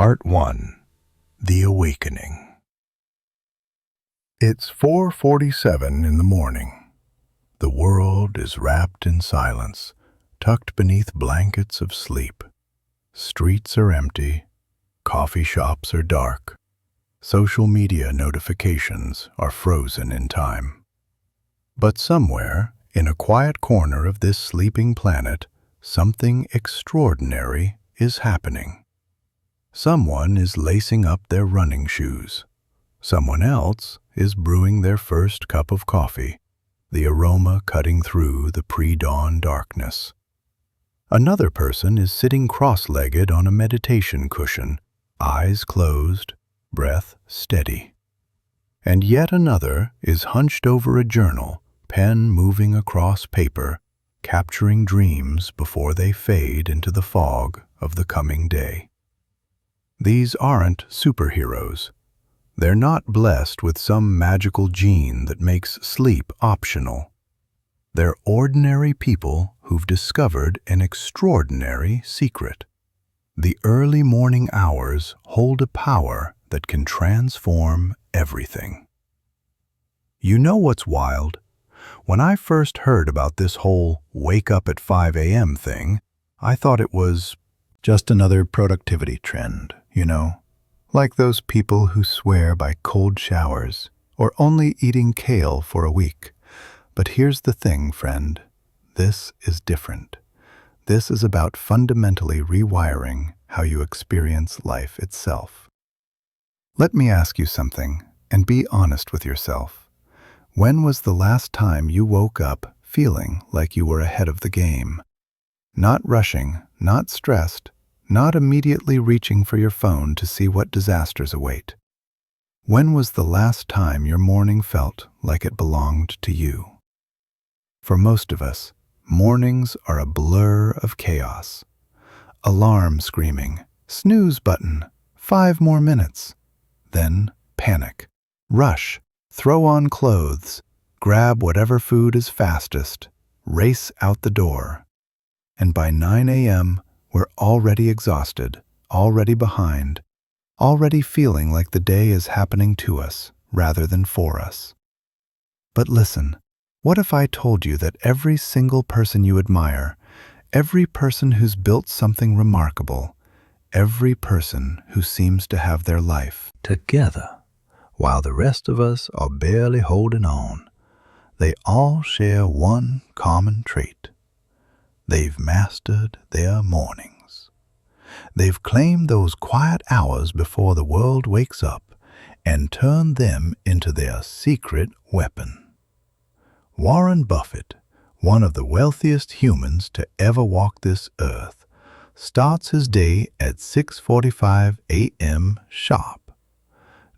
Part 1. The Awakening. It's 4:47 in the morning. The world is wrapped in silence, tucked beneath blankets of sleep. Streets are empty, coffee shops are dark, social media notifications are frozen in time. But somewhere, in a quiet corner of this sleeping planet, something extraordinary is happening. Someone is lacing up their running shoes. Someone else is brewing their first cup of coffee, the aroma cutting through the pre-dawn darkness. Another person is sitting cross-legged on a meditation cushion, eyes closed, breath steady. And yet another is hunched over a journal, pen moving across paper, capturing dreams before they fade into the fog of the coming day. These aren't superheroes. They're not blessed with some magical gene that makes sleep optional. They're ordinary people who've discovered an extraordinary secret. The early morning hours hold a power that can transform everything. You know what's wild? When I first heard about this whole wake up at 5 a.m. thing, I thought it was just another productivity trend, like those people who swear by cold showers or only eating kale for a week. But here's the thing, friend. This is different. This is about fundamentally rewiring how you experience life itself. Let me ask you something, and be honest with yourself. When was the last time you woke up feeling like you were ahead of the game? Not rushing, not stressed, not immediately reaching for your phone to see what disasters await. When was the last time your morning felt like it belonged to you? For most of us, mornings are a blur of chaos. Alarm screaming, snooze button, 5 more minutes. Then panic, rush, throw on clothes, grab whatever food is fastest, race out the door. And by 9 a.m., we're already exhausted, already behind, already feeling like the day is happening to us rather than for us. But listen, what if I told you that every single person you admire, every person who's built something remarkable, every person who seems to have their life together, while the rest of us are barely holding on, they all share one common trait. They've mastered their mornings. They've claimed those quiet hours before the world wakes up and turned them into their secret weapon. Warren Buffett, one of the wealthiest humans to ever walk this earth, starts his day at 6:45 a.m. sharp.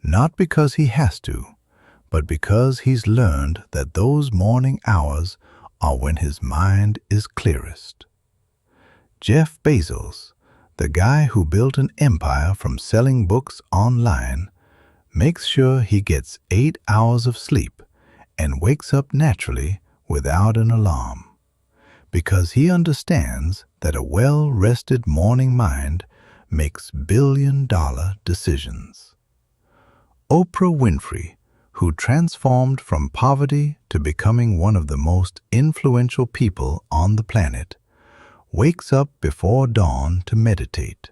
Not because he has to, but because he's learned that those morning hours are when his mind is clearest. Jeff Bezos, the guy who built an empire from selling books online, makes sure he gets 8 hours of sleep and wakes up naturally without an alarm, because he understands that a well-rested morning mind makes billion-dollar decisions. Oprah Winfrey, who transformed from poverty to becoming one of the most influential people on the planet, wakes up before dawn to meditate,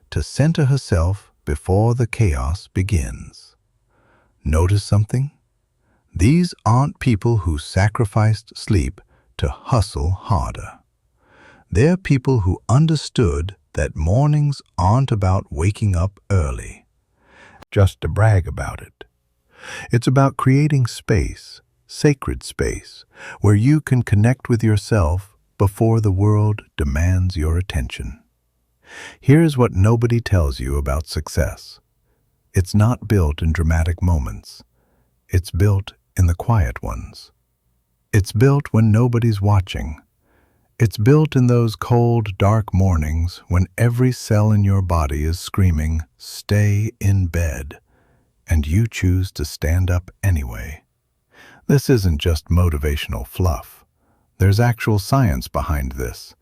to center herself before the chaos begins. Notice something? These aren't people who sacrificed sleep to hustle harder. They're people who understood that mornings aren't about waking up early, just to brag about it. It's about creating space, sacred space, where you can connect with yourself before the world demands your attention. Here's what nobody tells you about success. It's not built in dramatic moments. It's built in the quiet ones. It's built when nobody's watching. It's built in those cold, dark mornings when every cell in your body is screaming, "Stay in bed," and you choose to stand up anyway. This isn't just motivational fluff. There's actual science behind this,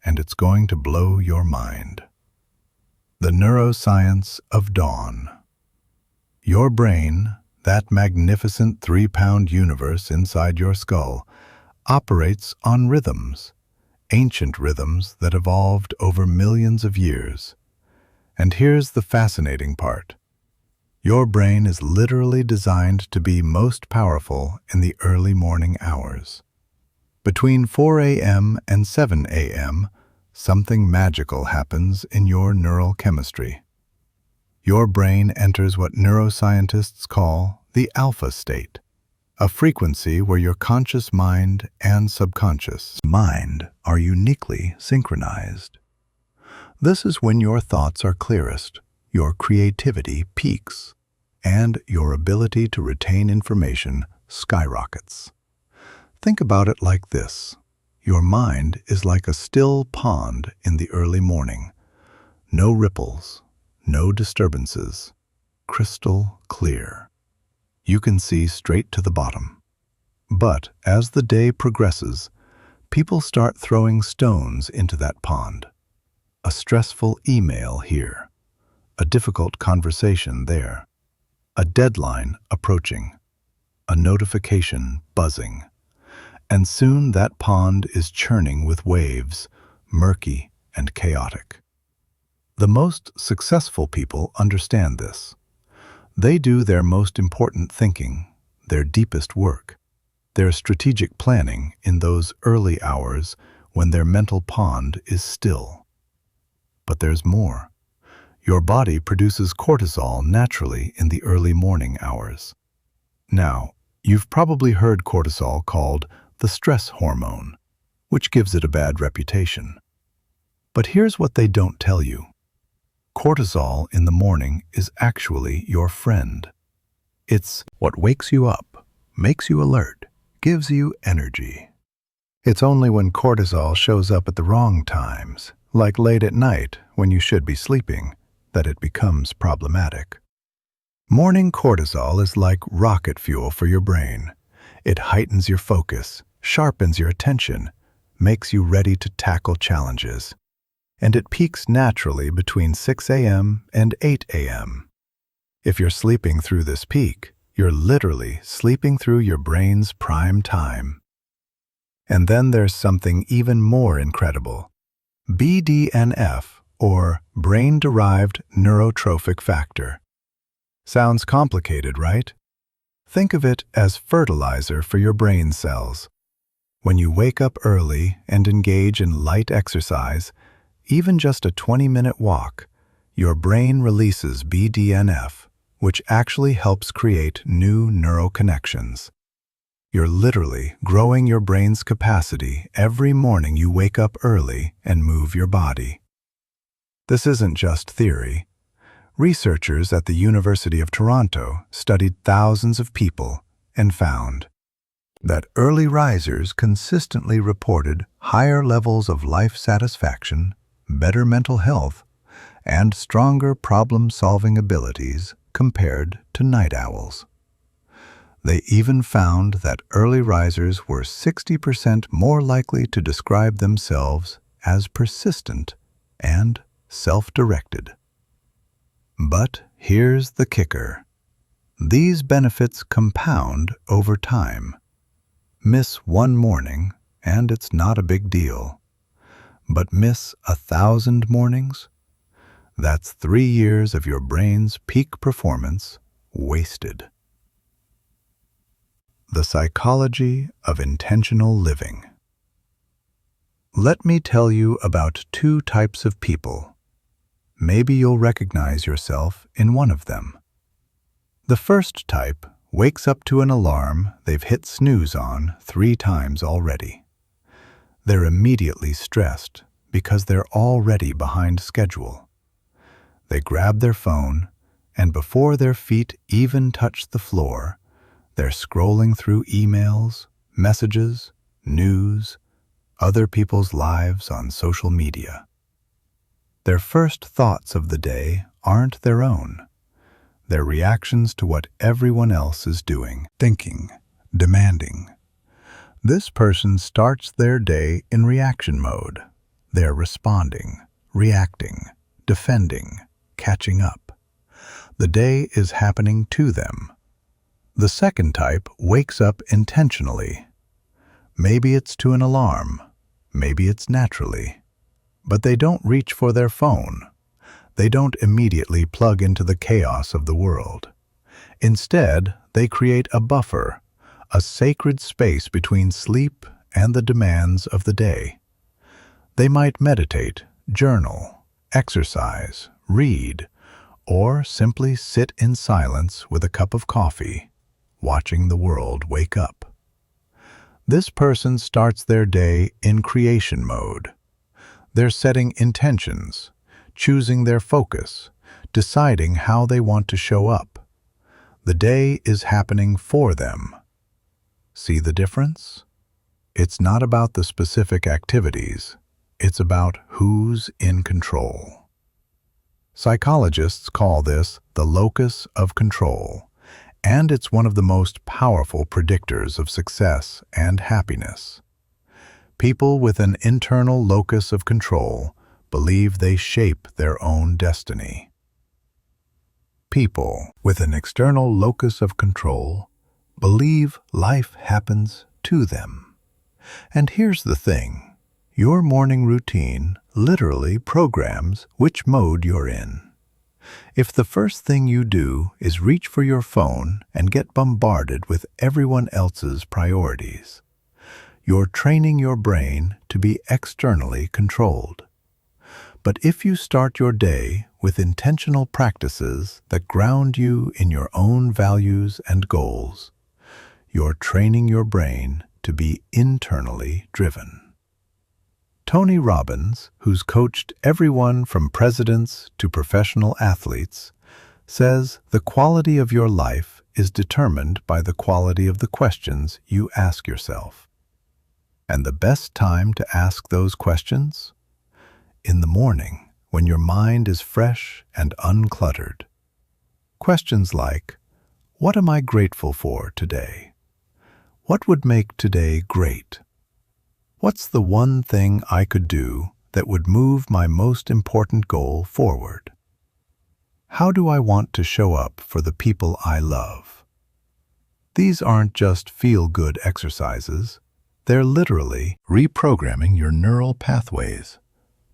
and it's going to blow your mind. The neuroscience of dawn. Your brain, that magnificent 3-pound universe inside your skull, operates on rhythms, ancient rhythms that evolved over millions of years. And here's the fascinating part. Your brain is literally designed to be most powerful in the early morning hours. Between 4 a.m. and 7 a.m., something magical happens in your neural chemistry. Your brain enters what neuroscientists call the alpha state, a frequency where your conscious mind and subconscious mind are uniquely synchronized. This is when your thoughts are clearest, your creativity peaks, and your ability to retain information skyrockets. Think about it like this. Your mind is like a still pond in the early morning. No ripples, no disturbances, crystal clear. You can see straight to the bottom. But as the day progresses, people start throwing stones into that pond. A stressful email here, a difficult conversation there, a deadline approaching, a notification buzzing. And soon that pond is churning with waves, murky and chaotic. The most successful people understand this. They do their most important thinking, their deepest work, their strategic planning in those early hours when their mental pond is still. But there's more. Your body produces cortisol naturally in the early morning hours. Now, you've probably heard cortisol called the stress hormone, which gives it a bad reputation. But here's what they don't tell you. Cortisol in the morning is actually your friend. It's what wakes you up, makes you alert, gives you energy. It's only when cortisol shows up at the wrong times, like late at night when you should be sleeping, that it becomes problematic. Morning cortisol is like rocket fuel for your brain. It heightens your focus, sharpens your attention, makes you ready to tackle challenges. And it peaks naturally between 6 a.m. and 8 a.m. If you're sleeping through this peak, you're literally sleeping through your brain's prime time. And then there's something even more incredible. BDNF, or brain-derived neurotrophic factor. Sounds complicated, right? Think of it as fertilizer for your brain cells. When you wake up early and engage in light exercise, even just a 20-minute walk, your brain releases BDNF, which actually helps create new neural connections. You're literally growing your brain's capacity every morning you wake up early and move your body. This isn't just theory. Researchers at the University of Toronto studied thousands of people and found that early risers consistently reported higher levels of life satisfaction, better mental health, and stronger problem-solving abilities compared to night owls. They even found that early risers were 60% more likely to describe themselves as persistent and self-directed. But here's the kicker. These benefits compound over time. Miss one morning, and it's not a big deal. But miss 1,000 mornings? That's 3 years of your brain's peak performance wasted. The psychology of intentional living. Let me tell you about 2 types of people. Maybe you'll recognize yourself in one of them. The first type wakes up to an alarm they've hit snooze on 3 times already. They're immediately stressed because they're already behind schedule. They grab their phone, and before their feet even touch the floor, they're scrolling through emails, messages, news, other people's lives on social media. Their first thoughts of the day aren't their own. They're reactions to what everyone else is doing, thinking, demanding. This person starts their day in reaction mode. They're responding, reacting, defending, catching up. The day is happening to them. The second type wakes up intentionally. Maybe it's to an alarm, maybe it's naturally. But they don't reach for their phone. They don't immediately plug into the chaos of the world. Instead, they create a buffer, a sacred space between sleep and the demands of the day. They might meditate, journal, exercise, read, or simply sit in silence with a cup of coffee, watching the world wake up. This person starts their day in creation mode. They're setting intentions, choosing their focus, deciding how they want to show up. The day is happening for them. See the difference? It's not about the specific activities. It's about who's in control. Psychologists call this the locus of control, and it's one of the most powerful predictors of success and happiness. People with an internal locus of control believe they shape their own destiny. People with an external locus of control believe life happens to them. And here's the thing. Your morning routine literally programs which mode you're in. If the first thing you do is reach for your phone and get bombarded with everyone else's priorities, you're training your brain to be externally controlled. But if you start your day with intentional practices that ground you in your own values and goals, you're training your brain to be internally driven. Tony Robbins, who's coached everyone from presidents to professional athletes, says the quality of your life is determined by the quality of the questions you ask yourself. And the best time to ask those questions? In the morning, when your mind is fresh and uncluttered. Questions like, what am I grateful for today? What would make today great? What's the one thing I could do that would move my most important goal forward? How do I want to show up for the people I love? These aren't just feel-good exercises. They're literally reprogramming your neural pathways,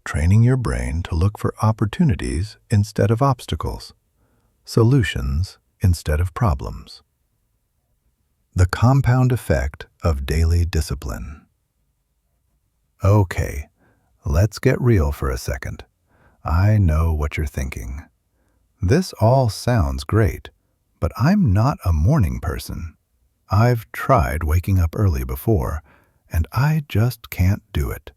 training your brain to look for opportunities instead of obstacles, solutions instead of problems. The compound effect of daily discipline. Okay, let's get real for a second. I know what you're thinking. This all sounds great, but I'm not a morning person. I've tried waking up early before, and I just can't do it.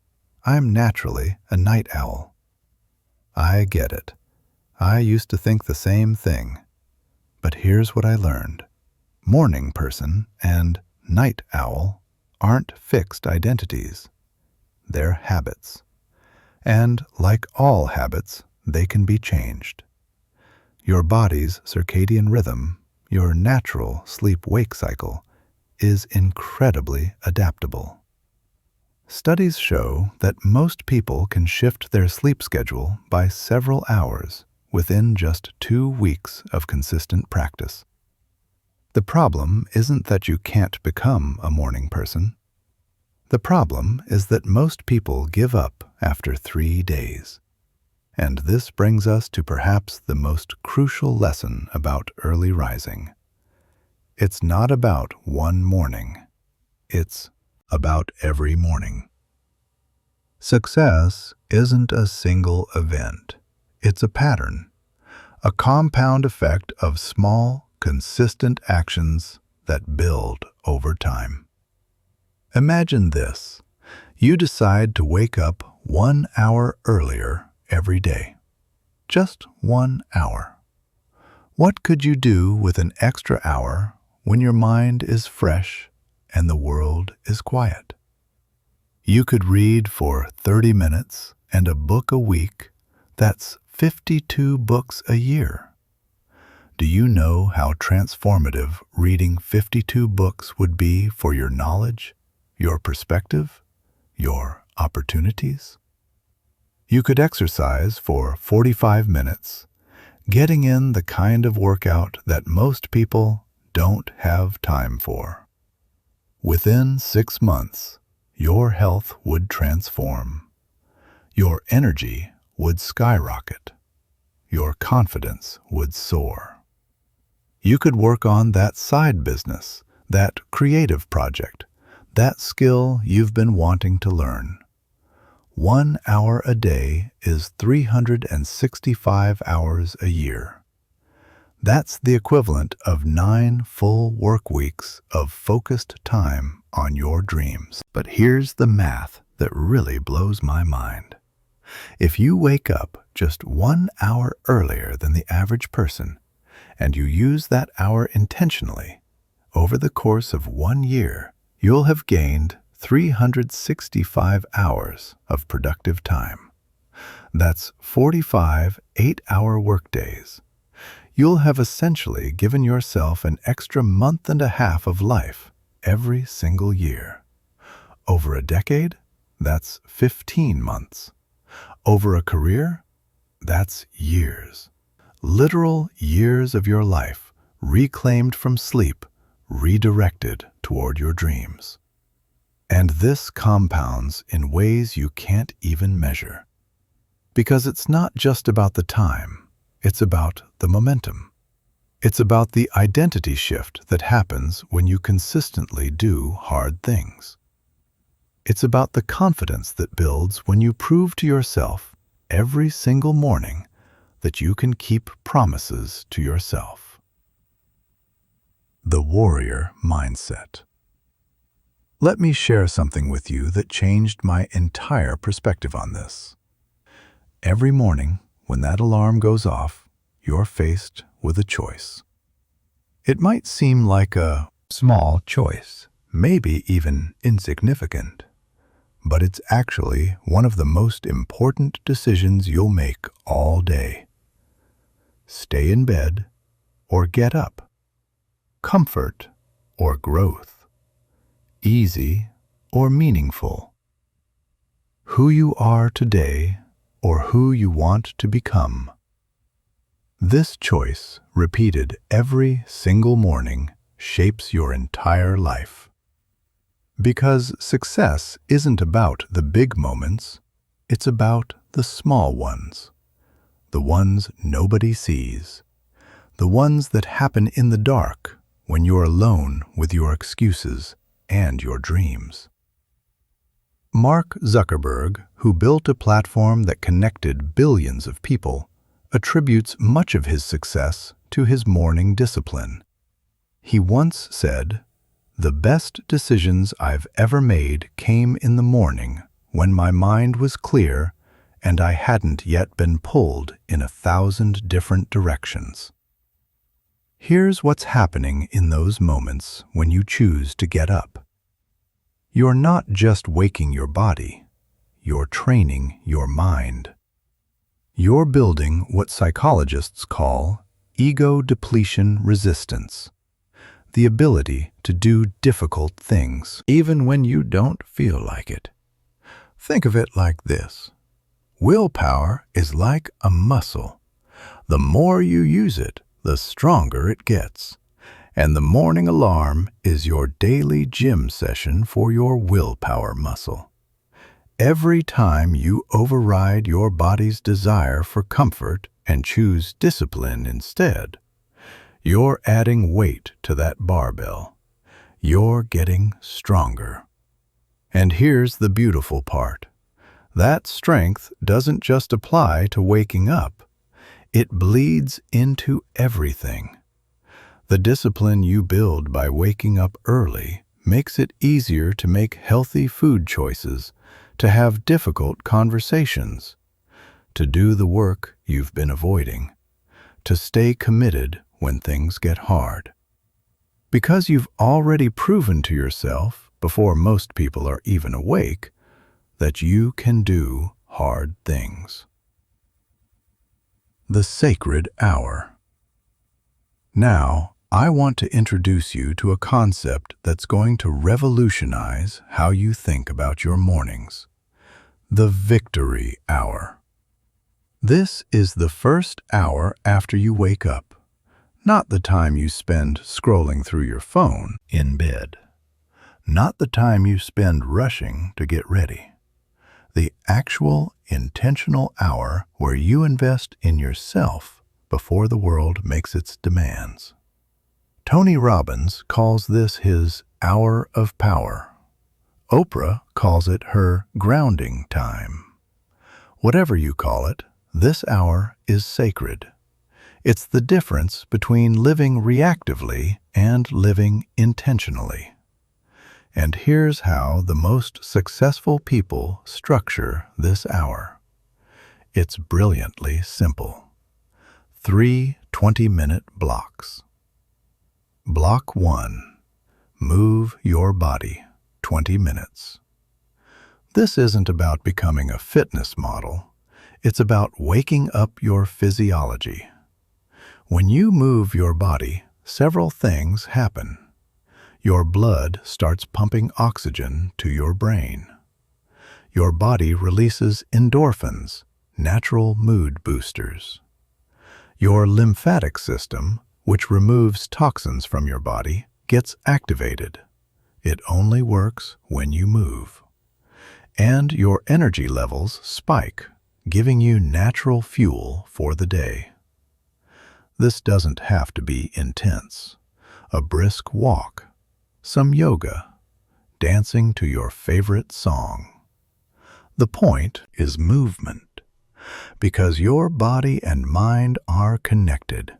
I'm naturally a night owl. I get it. I used to think the same thing. But here's what I learned. Morning person and night owl aren't fixed identities. They're habits. And like all habits, they can be changed. Your body's circadian rhythm, your natural sleep-wake cycle, is incredibly adaptable. Studies show that most people can shift their sleep schedule by several hours within just 2 weeks of consistent practice. The problem isn't that you can't become a morning person. The problem is that most people give up after 3 days. And this brings us to perhaps the most crucial lesson about early rising. It's not about one morning. It's about every morning. Success isn't a single event. It's a pattern, a compound effect of small, consistent actions that build over time. Imagine this. You decide to wake up 1 hour earlier every day. Just 1 hour. What could you do with an extra hour when your mind is fresh and the world is quiet? You could read for 30 minutes and a book a week. That's 52 books a year. Do you know how transformative reading 52 books would be for your knowledge, your perspective, your opportunities? You could exercise for 45 minutes getting in the kind of workout that most people don't have time for. Within 6 months, your health would transform. Your energy would skyrocket. Your confidence would soar. You could work on that side business, that creative project, that skill you've been wanting to learn. 1 hour a day is 365 hours a year. That's the equivalent of 9 full work weeks of focused time on your dreams. But here's the math that really blows my mind. If you wake up just 1 hour earlier than the average person, and you use that hour intentionally, over the course of 1 year, you'll have gained 365 hours of productive time. That's 45 8-hour workdays. You'll have essentially given yourself an extra month and a half of life every single year. Over a decade, that's 15 months. Over a career, that's years. Literal years of your life reclaimed from sleep, redirected toward your dreams. And this compounds in ways you can't even measure. Because it's not just about the time, it's about the momentum. It's about the identity shift that happens when you consistently do hard things. It's about the confidence that builds when you prove to yourself every single morning that you can keep promises to yourself. The warrior mindset. Let me share something with you that changed my entire perspective on this. Every morning, when that alarm goes off, you're faced with a choice. It might seem like a small choice, maybe even insignificant, but it's actually one of the most important decisions you'll make all day. Stay in bed or get up. Comfort or growth. Easy or meaningful. Who you are today or who you want to become. This choice, repeated every single morning, shapes your entire life. Because success isn't about the big moments, it's about the small ones. The ones nobody sees. The ones that happen in the dark when you're alone with your excuses and your dreams. Mark Zuckerberg, who built a platform that connected billions of people, attributes much of his success to his morning discipline. He once said, "The best decisions I've ever made came in the morning when my mind was clear and I hadn't yet been pulled in 1,000 different directions." Here's what's happening in those moments when you choose to get up. You're not just waking your body, you're training your mind. You're building what psychologists call ego depletion resistance, the ability to do difficult things, even when you don't feel like it. Think of it like this. Willpower is like a muscle. The more you use it, the stronger it gets. And the morning alarm is your daily gym session for your willpower muscle. Every time you override your body's desire for comfort and choose discipline instead, you're adding weight to that barbell. You're getting stronger. And here's the beautiful part. That strength doesn't just apply to waking up. It bleeds into everything. The discipline you build by waking up early makes it easier to make healthy food choices, to have difficult conversations, to do the work you've been avoiding, to stay committed when things get hard. Because you've already proven to yourself, before most people are even awake, that you can do hard things. The sacred hour. Now, I want to introduce you to a concept that's going to revolutionize how you think about your mornings. The victory hour. This is the first hour after you wake up, not the time you spend scrolling through your phone in bed, not the time you spend rushing to get ready. The actual, intentional hour where you invest in yourself before the world makes its demands. Tony Robbins calls this his hour of power. Oprah calls it her grounding time. Whatever you call it, this hour is sacred. It's the difference between living reactively and living intentionally. And here's how the most successful people structure this hour. It's brilliantly simple. 3 20-minute blocks. Block 1. Move your body, 20 minutes. This isn't about becoming a fitness model. It's about waking up your physiology. When you move your body, several things happen. Your blood starts pumping oxygen to your brain. Your body releases endorphins, natural mood boosters. Your lymphatic system, which removes toxins from your body, gets activated. It only works when you move. And your energy levels spike, giving you natural fuel for the day. This doesn't have to be intense. A brisk walk, some yoga, dancing to your favorite song. The point is movement, because your body and mind are connected.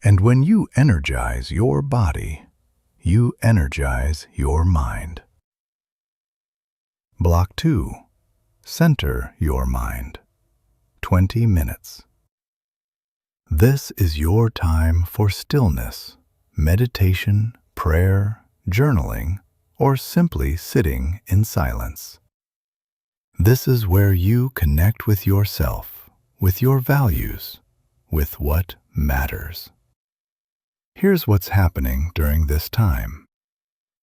And when you energize your body, you energize your mind. Block 2. Center your mind. 20 minutes. This is your time for stillness, meditation, prayer, journaling, or simply sitting in silence. This is where you connect with yourself, with your values, with what matters. Here's what's happening during this time.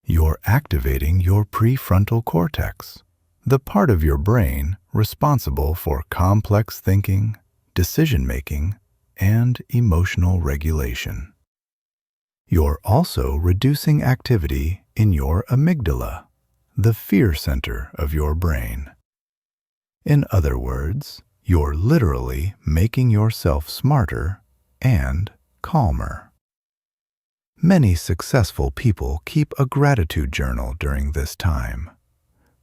You're activating your prefrontal cortex, the part of your brain responsible for complex thinking, decision-making, and emotional regulation. You're also reducing activity in your amygdala, the fear center of your brain. In other words, you're literally making yourself smarter and calmer. Many successful people keep a gratitude journal during this time.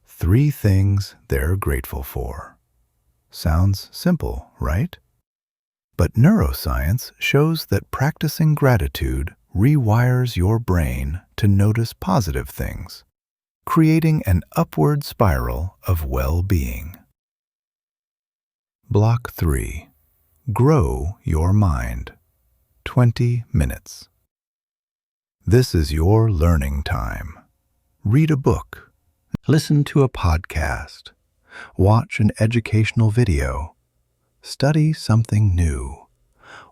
3 things they're grateful for. Sounds simple, right? But neuroscience shows that practicing gratitude rewires your brain to notice positive things, creating an upward spiral of well-being. Block 3. Grow your mind. 20 minutes. This is your learning time. Read a book. Listen to a podcast. Watch an educational video. Study something new.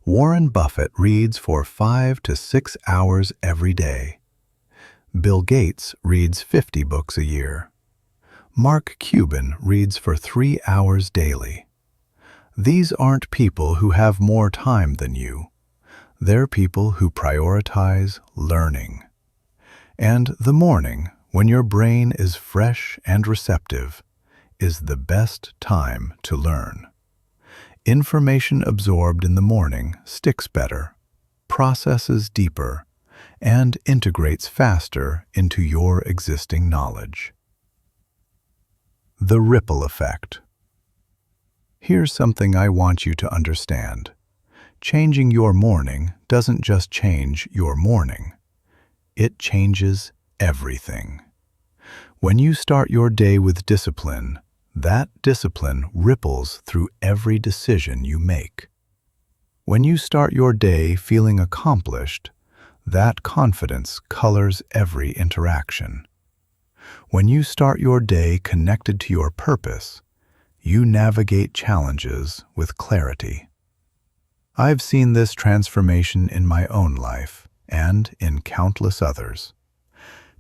Warren Buffett reads for 5 to 6 hours every day. Bill Gates reads 50 books a year. Mark Cuban reads for 3 hours daily. These aren't people who have more time than you. They're people who prioritize learning. And the morning, when your brain is fresh and receptive, is the best time to learn. Information absorbed in the morning sticks better, processes deeper, and integrates faster into your existing knowledge. The ripple effect. Here's something I want you to understand. Changing your morning doesn't just change your morning. It changes everything. When you start your day with discipline, that discipline ripples through every decision you make. When you start your day feeling accomplished, that confidence colors every interaction. When you start your day connected to your purpose, you navigate challenges with clarity. I've seen this transformation in my own life and in countless others.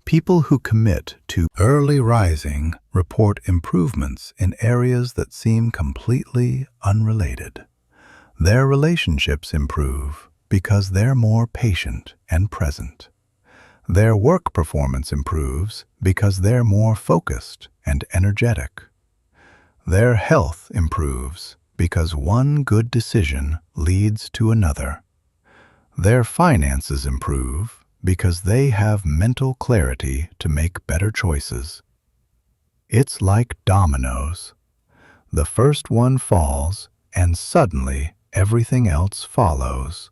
People who commit to early rising report improvements in areas that seem completely unrelated. Their relationships improve because they're more patient and present. Their work performance improves because they're more focused and energetic. Their health improves because one good decision leads to another. Their finances improve because they have mental clarity to make better choices. It's like dominoes. The first one falls, and suddenly everything else follows.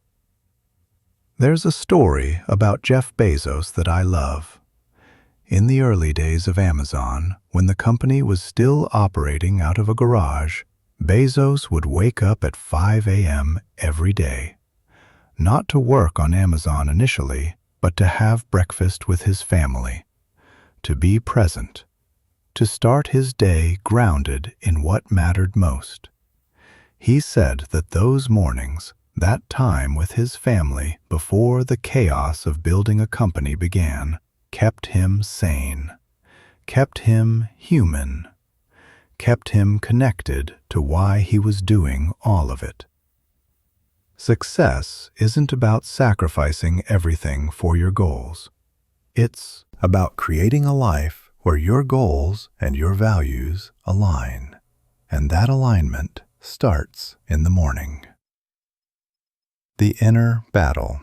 There's a story about Jeff Bezos that I love. In the early days of Amazon, when the company was still operating out of a garage, Bezos would wake up at 5 a.m. every day. Not to work on Amazon initially, but to have breakfast with his family. To be present. To start his day grounded in what mattered most. He said that those mornings, that time with his family before the chaos of building a company began, kept him sane, kept him human, kept him connected to why he was doing all of it. Success isn't about sacrificing everything for your goals. It's about creating a life where your goals and your values align, and that alignment starts in the morning. The inner battle.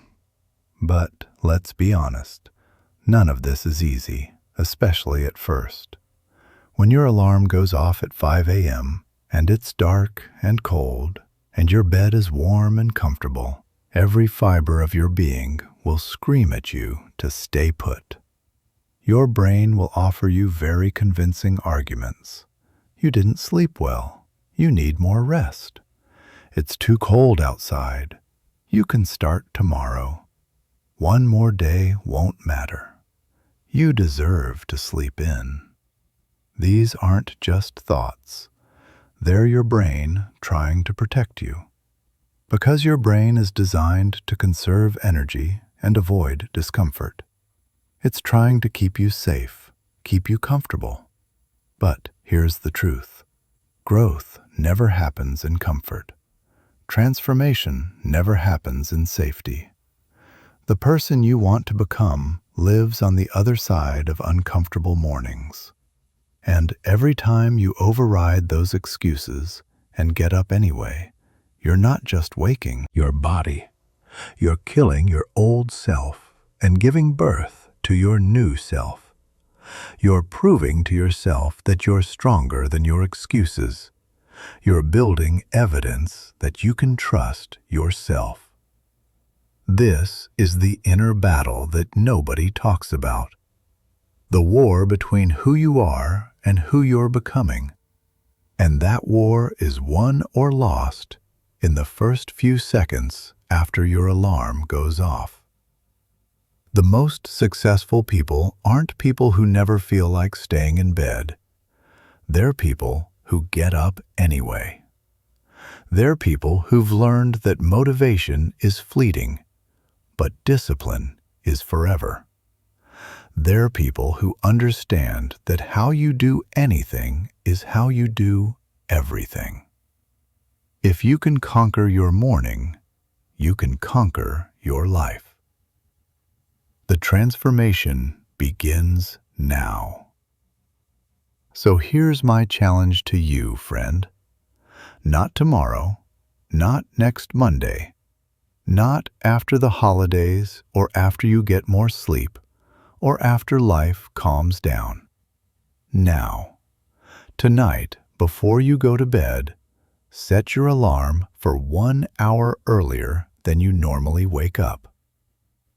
But let's be honest, none of this is easy, especially at first. When your alarm goes off at 5 a.m. and it's dark and cold, and your bed is warm and comfortable, every fiber of your being will scream at you to stay put. Your brain will offer you very convincing arguments. You didn't sleep well. You need more rest. It's too cold outside. You can start tomorrow. One more day won't matter. You deserve to sleep in. These aren't just thoughts. They're your brain trying to protect you. Because your brain is designed to conserve energy and avoid discomfort. It's trying to keep you safe, keep you comfortable. But here's the truth. Growth never happens in comfort. Transformation never happens in safety. The person you want to become lives on the other side of uncomfortable mornings. And every time you override those excuses and get up anyway, you're not just waking your body. You're killing your old self and giving birth to your new self. You're proving to yourself that you're stronger than your excuses. You're building evidence that you can trust yourself. This is the inner battle that nobody talks about. The war between who you are and who you're becoming. And that war is won or lost in the first few seconds after your alarm goes off. The most successful people aren't people who never feel like staying in bed. They're people who get up anyway. They're people who've learned that motivation is fleeting, but discipline is forever. They're people who understand that how you do anything is how you do everything. If you can conquer your morning, you can conquer your life. The transformation begins now. So here's my challenge to you, friend. Not tomorrow, not next Monday, not after the holidays or after you get more sleep or after life calms down. Now, tonight, before you go to bed, set your alarm for 1 hour earlier than you normally wake up.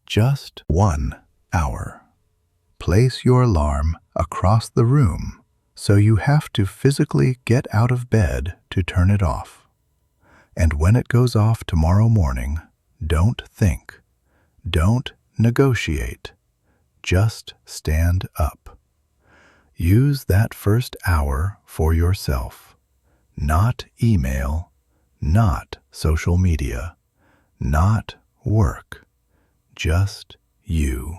Just 1 hour. Place your alarm across the room so you have to physically get out of bed to turn it off. And when it goes off tomorrow morning, don't think. Don't negotiate. Just stand up. Use that first hour for yourself. Not email, not social media, not work. Just you.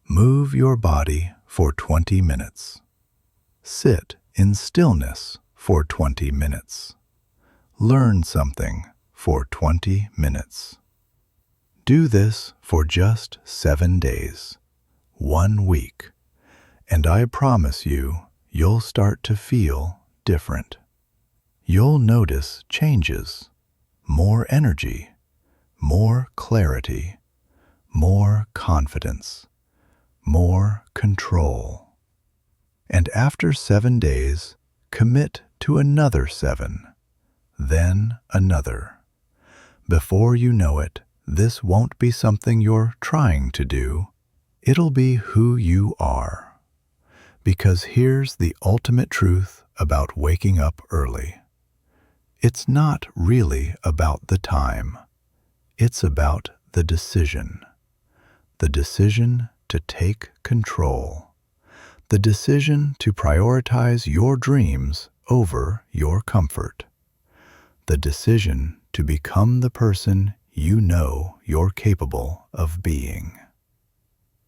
Move your body for 20 minutes. Sit in stillness for 20 minutes. Learn something for 20 minutes. Do this for just 7 days, 1 week, and I promise you, you'll start to feel different. You'll notice changes, more energy, more clarity, more confidence, more control. And after 7 days, commit to another 7, then another. Before you know it, this won't be something you're trying to do. It'll be who you are. Because here's the ultimate truth about waking up early. It's not really about the time. It's about the decision. The decision to take control. The decision to prioritize your dreams over your comfort. The decision to become the person you know you're capable of being.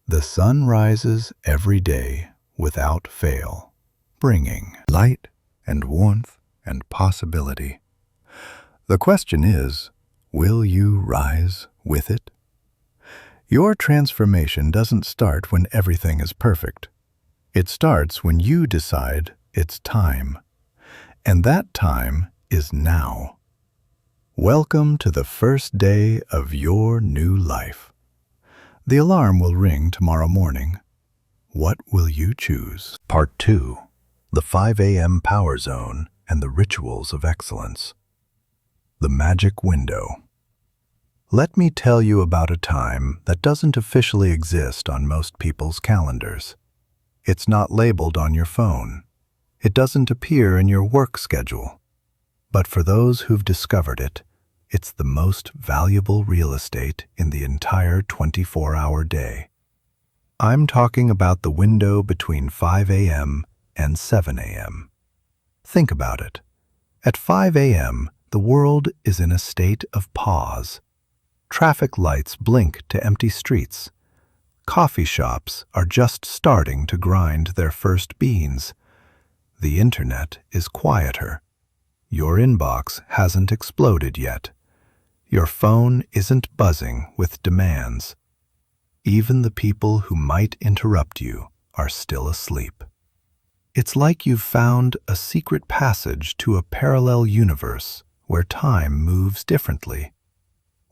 The sun rises every day without fail, bringing light and warmth and possibility. The question is, will you rise with it? Your transformation doesn't start when everything is perfect. It starts when you decide it's time. And that time is now. Welcome to the first day of your new life. The alarm will ring tomorrow morning. What will you choose? Part 2. The 5 a.m. Power Zone and the Rituals of Excellence. The Magic Window. Let me tell you about a time that doesn't officially exist on most people's calendars. It's not labeled on your phone. It doesn't appear in your work schedule. But for those who've discovered it, it's the most valuable real estate in the entire 24-hour day. I'm talking about the window between 5 a.m. and 7 a.m. Think about it. At 5 a.m., the world is in a state of pause. Traffic lights blink to empty streets. Coffee shops are just starting to grind their first beans. The internet is quieter. Your inbox hasn't exploded yet. Your phone isn't buzzing with demands. Even the people who might interrupt you are still asleep. It's like you've found a secret passage to a parallel universe where time moves differently,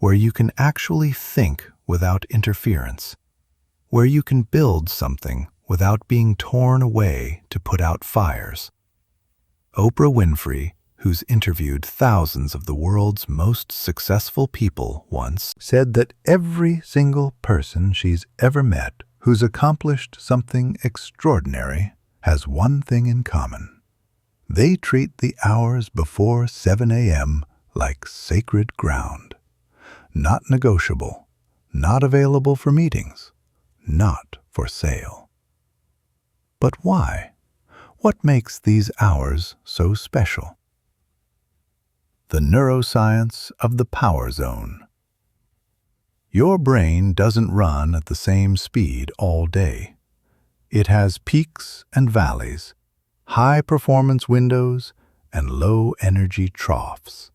where you can actually think without interference, where you can build something without being torn away to put out fires. Oprah Winfrey, who's interviewed thousands of the world's most successful people, once said that every single person she's ever met who's accomplished something extraordinary has one thing in common. They treat the hours before 7 a.m. like sacred ground. Not negotiable, not available for meetings, not for sale. But why? What makes these hours so special? The neuroscience of the power zone. Your brain doesn't run at the same speed all day. It has peaks and valleys, high-performance windows, and low-energy troughs.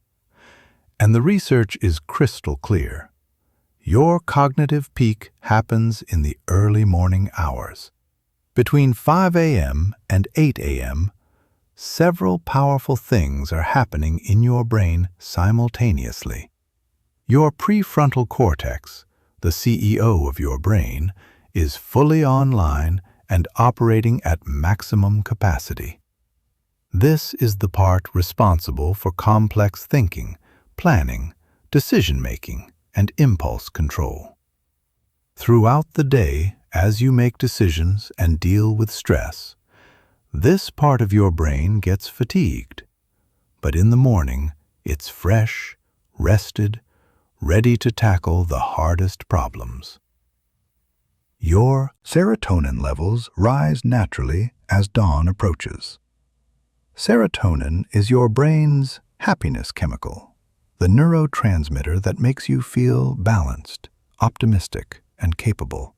And the research is crystal clear. Your cognitive peak happens in the early morning hours. Between 5 a.m. and 8 a.m., several powerful things are happening in your brain simultaneously. Your prefrontal cortex, the CEO of your brain, is fully online and operating at maximum capacity. This is the part responsible for complex thinking, planning, decision-making, and impulse control. Throughout the day, as you make decisions and deal with stress, this part of your brain gets fatigued. But in the morning, it's fresh, rested, ready to tackle the hardest problems. Your serotonin levels rise naturally as dawn approaches. Serotonin is your brain's happiness chemical, the neurotransmitter that makes you feel balanced, optimistic, and capable.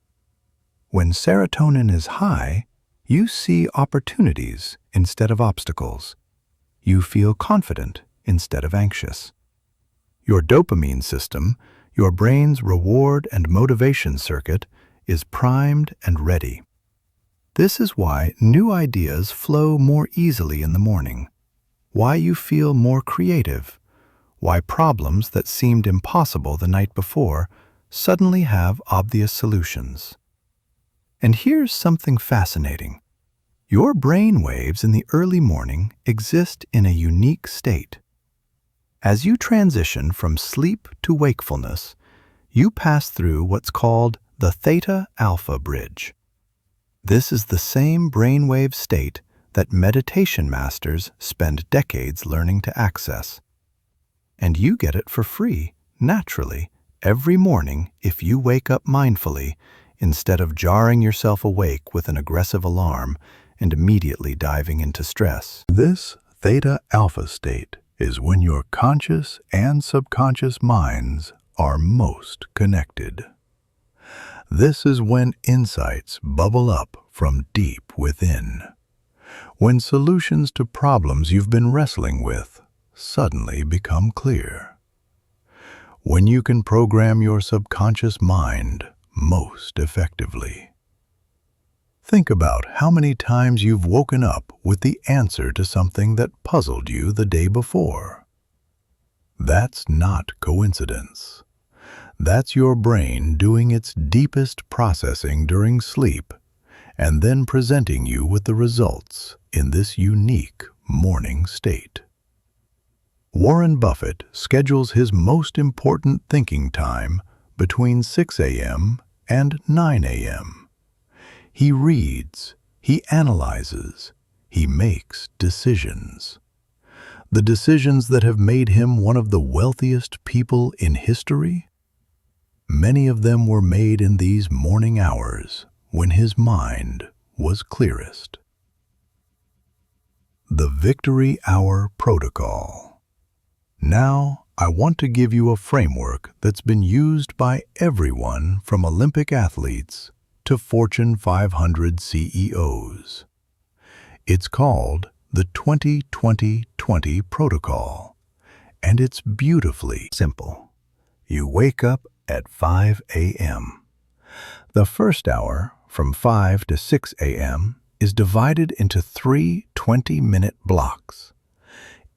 When serotonin is high, you see opportunities instead of obstacles. You feel confident instead of anxious. Your dopamine system, your brain's reward and motivation circuit, is primed and ready. This is why new ideas flow more easily in the morning, why you feel more creative, why problems that seemed impossible the night before suddenly have obvious solutions. And here's something fascinating. Your brain waves in the early morning exist in a unique state. As you transition from sleep to wakefulness, you pass through what's called the theta-alpha bridge. This is the same brainwave state that meditation masters spend decades learning to access. And you get it for free, naturally, every morning if you wake up mindfully instead of jarring yourself awake with an aggressive alarm and immediately diving into stress. This theta-alpha state is when your conscious and subconscious minds are most connected. This is when insights bubble up from deep within, when solutions to problems you've been wrestling with suddenly become clear, when you can program your subconscious mind most effectively. Think about how many times you've woken up with the answer to something that puzzled you the day before. That's not coincidence. That's your brain doing its deepest processing during sleep and then presenting you with the results in this unique morning state. Warren Buffett schedules his most important thinking time between 6 a.m. and 9 a.m. He reads, he analyzes, he makes decisions. The decisions that have made him one of the wealthiest people in history? Many of them were made in these morning hours when his mind was clearest. The Victory Hour Protocol. Now, I want to give you a framework that's been used by everyone from Olympic athletes to Fortune 500 CEOs. It's called the 20-20-20 Protocol, and it's beautifully simple. You wake up at 5 a.m. The first hour, from 5 to 6 a.m., is divided into 3 20-minute blocks.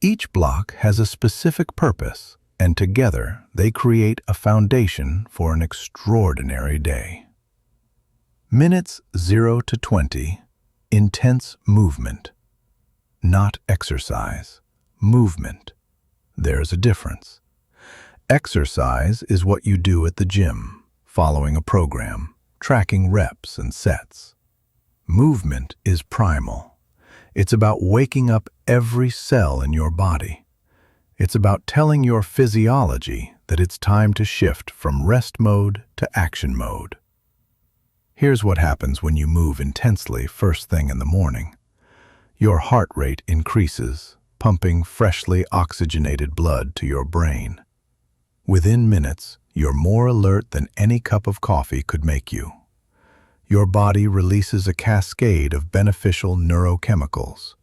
Each block has a specific purpose, and together they create a foundation for an extraordinary day. Minutes 0 to 20, intense movement. Not exercise, movement. There's a difference. Exercise is what you do at the gym, following a program, tracking reps and sets. Movement is primal. It's about waking up every cell in your body. It's about telling your physiology that it's time to shift from rest mode to action mode. Here's what happens when you move intensely first thing in the morning. Your heart rate increases, pumping freshly oxygenated blood to your brain. Within minutes, you're more alert than any cup of coffee could make you. Your body releases a cascade of beneficial neurochemicals.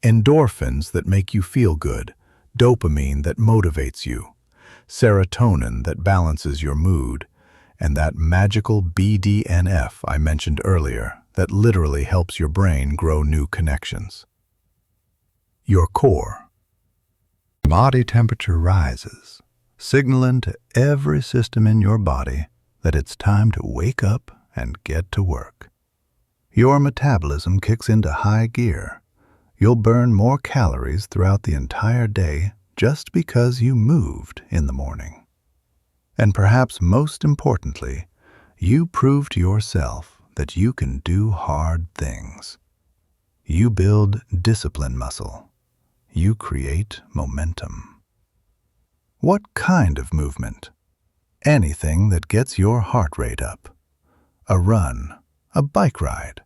Endorphins that make you feel good, dopamine that motivates you, serotonin that balances your mood, and that magical BDNF I mentioned earlier that literally helps your brain grow new connections. Your core. Body temperature rises, signaling to every system in your body that it's time to wake up and get to work. Your metabolism kicks into high gear. You'll burn more calories throughout the entire day just because you moved in the morning. And perhaps most importantly, you prove to yourself that you can do hard things. You build discipline muscle. You create momentum. What kind of movement? Anything that gets your heart rate up. A run, a bike ride,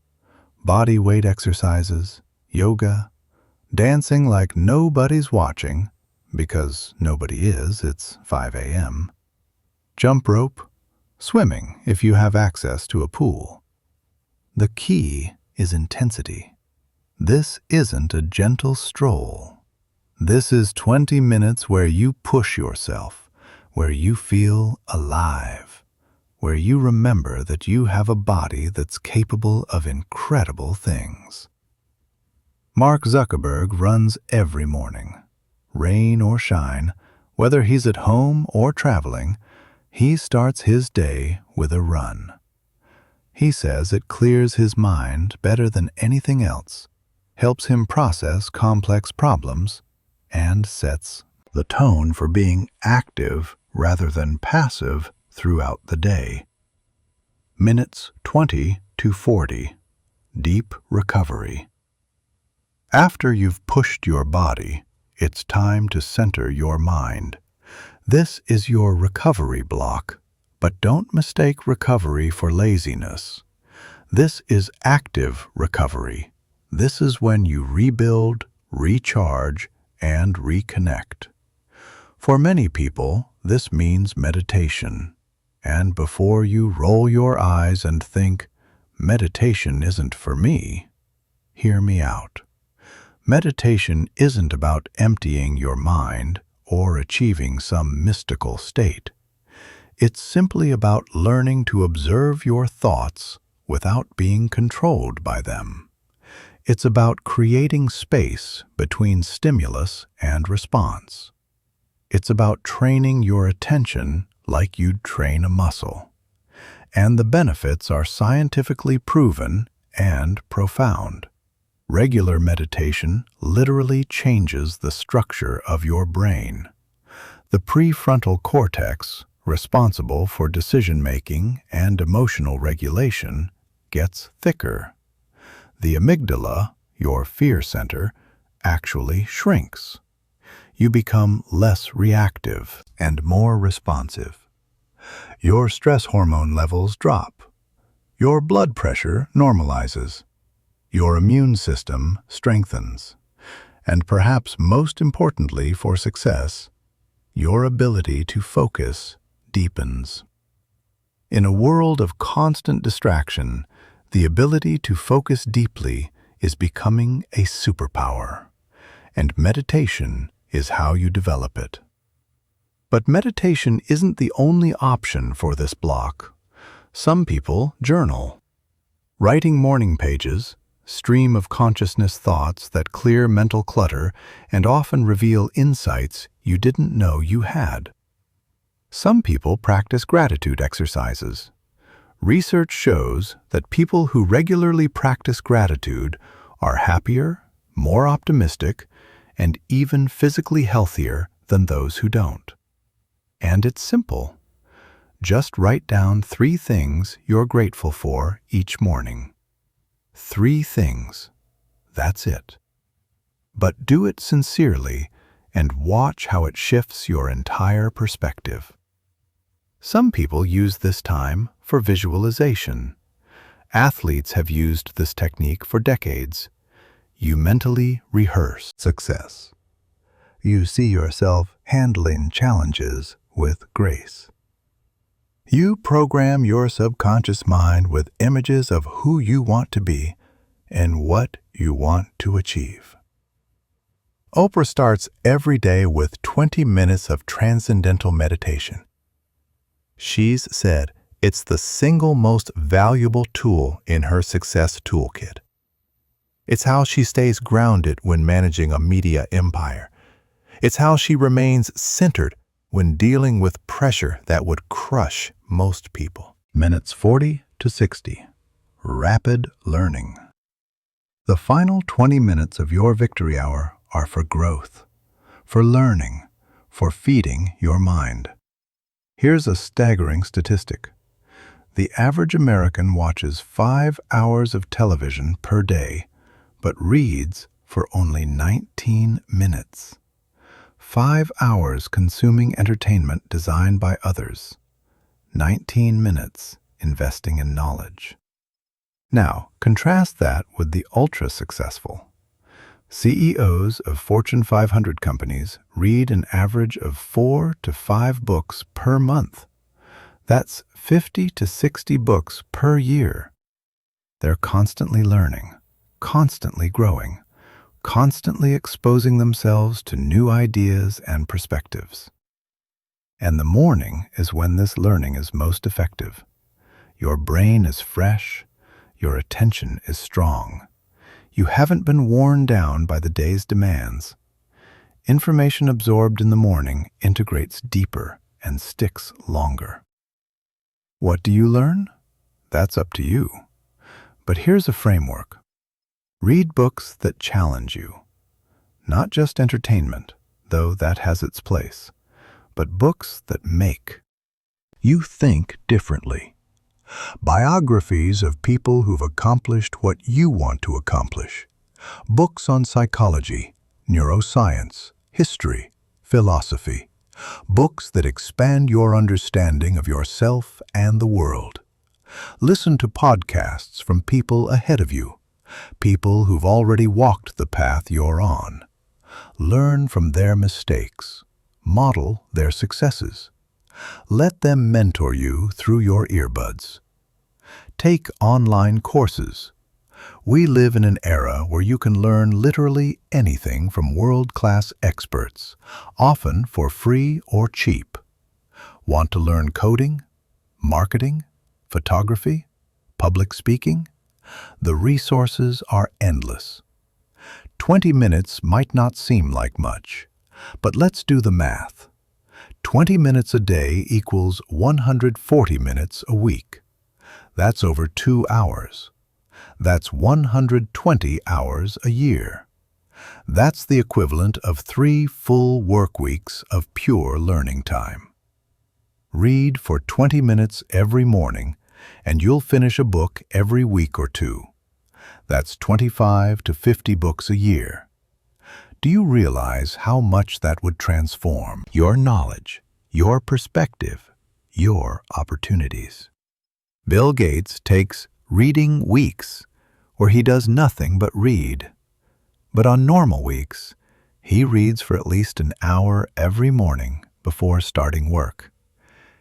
body weight exercises, yoga, dancing like nobody's watching, because nobody is, it's 5 a.m., jump rope, swimming if you have access to a pool. The key is intensity. This isn't a gentle stroll. This is 20 minutes where you push yourself, where you feel alive, where you remember that you have a body that's capable of incredible things. Mark Zuckerberg runs every morning. Rain or shine, whether he's at home or traveling, he starts his day with a run. He says it clears his mind better than anything else, helps him process complex problems, and sets the tone for being active rather than passive throughout the day. Minutes 20 to 40. Deep recovery. After you've pushed your body, it's time to center your mind. This is your recovery block, but don't mistake recovery for laziness. This is active recovery. This is when you rebuild, recharge, and reconnect. For many people, this means meditation. And before you roll your eyes and think, meditation isn't for me, hear me out. Meditation isn't about emptying your mind or achieving some mystical state. It's simply about learning to observe your thoughts without being controlled by them. It's about creating space between stimulus and response. It's about training your attention like you'd train a muscle. And the benefits are scientifically proven and profound. Regular meditation literally changes the structure of your brain. The prefrontal cortex, responsible for decision-making and emotional regulation, gets thicker. The amygdala, your fear center, actually shrinks. You become less reactive and more responsive. Your stress hormone levels drop. Your blood pressure normalizes. Your immune system strengthens. And perhaps most importantly for success, your ability to focus deepens. In a world of constant distraction, the ability to focus deeply is becoming a superpower, and meditation is how you develop it. But meditation isn't the only option for this block. Some people journal. Writing morning pages, stream of consciousness thoughts that clear mental clutter and often reveal insights you didn't know you had. Some people practice gratitude exercises. Research shows that people who regularly practice gratitude are happier, more optimistic, and even physically healthier than those who don't. And it's simple. Just write down 3 things you're grateful for each morning. 3 things. That's it. But do it sincerely and watch how it shifts your entire perspective. Some people use this time for visualization. Athletes have used this technique for decades. You mentally rehearse success. You see yourself handling challenges with grace. You program your subconscious mind with images of who you want to be and what you want to achieve. Oprah starts every day with 20 minutes of transcendental meditation. She's said it's the single most valuable tool in her success toolkit. It's how she stays grounded when managing a media empire. It's how she remains centered when dealing with pressure that would crush most people. Minutes 40 to 60. Rapid learning. The final 20 minutes of your victory hour are for growth, for learning, for feeding your mind. Here's a staggering statistic. The average American watches 5 hours of television per day, but reads for only 19 minutes. 5 hours consuming entertainment designed by others. 19 minutes investing in knowledge. Now, contrast that with the ultra-successful. CEOs of Fortune 500 companies read an average of 4 to 5 books per month. That's 50 to 60 books per year. They're constantly learning, constantly growing, constantly exposing themselves to new ideas and perspectives. And the morning is when this learning is most effective. Your brain is fresh, your attention is strong. You haven't been worn down by the day's demands. Information absorbed in the morning integrates deeper and sticks longer. What do you learn? That's up to you. But here's a framework. Read books that challenge you. Not just entertainment, though that has its place, but books that make you think differently. Biographies of people who've accomplished what you want to accomplish. Books on psychology, neuroscience, history, philosophy. Books that expand your understanding of yourself and the world. Listen to podcasts from people ahead of you, people who've already walked the path you're on. Learn from their mistakes. Model their successes. Let them mentor you through your earbuds. Take online courses. We live in an era where you can learn literally anything from world-class experts, often for free or cheap. Want to learn coding, marketing, photography, public speaking? The resources are endless. 20 minutes might not seem like much, but let's do the math. 20 minutes a day equals 140 minutes a week. That's over 2 hours. That's 120 hours a year. That's the equivalent of 3 full work weeks of pure learning time. Read for 20 minutes every morning, and you'll finish a book every week or two. That's 25 to 50 books a year. Do you realize how much that would transform your knowledge, your perspective, your opportunities? Bill Gates takes reading weeks, where he does nothing but read. But on normal weeks, he reads for at least an hour every morning before starting work.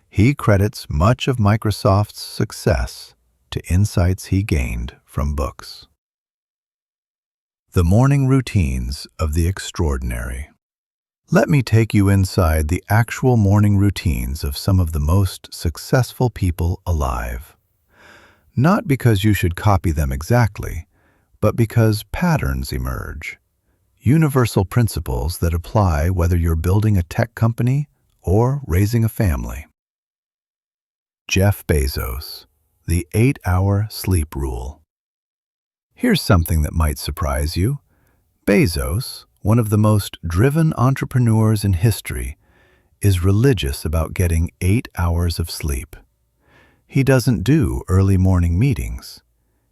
He credits much of Microsoft's success to insights he gained from books. The morning routines of the extraordinary. Let me take you inside the actual morning routines of some of the most successful people alive. Not because you should copy them exactly, but because patterns emerge. Universal principles that apply whether you're building a tech company or raising a family. Jeff Bezos, the 8-hour sleep rule. Here's something that might surprise you. Bezos, one of the most driven entrepreneurs in history, is religious about getting 8 hours of sleep. He doesn't do early morning meetings.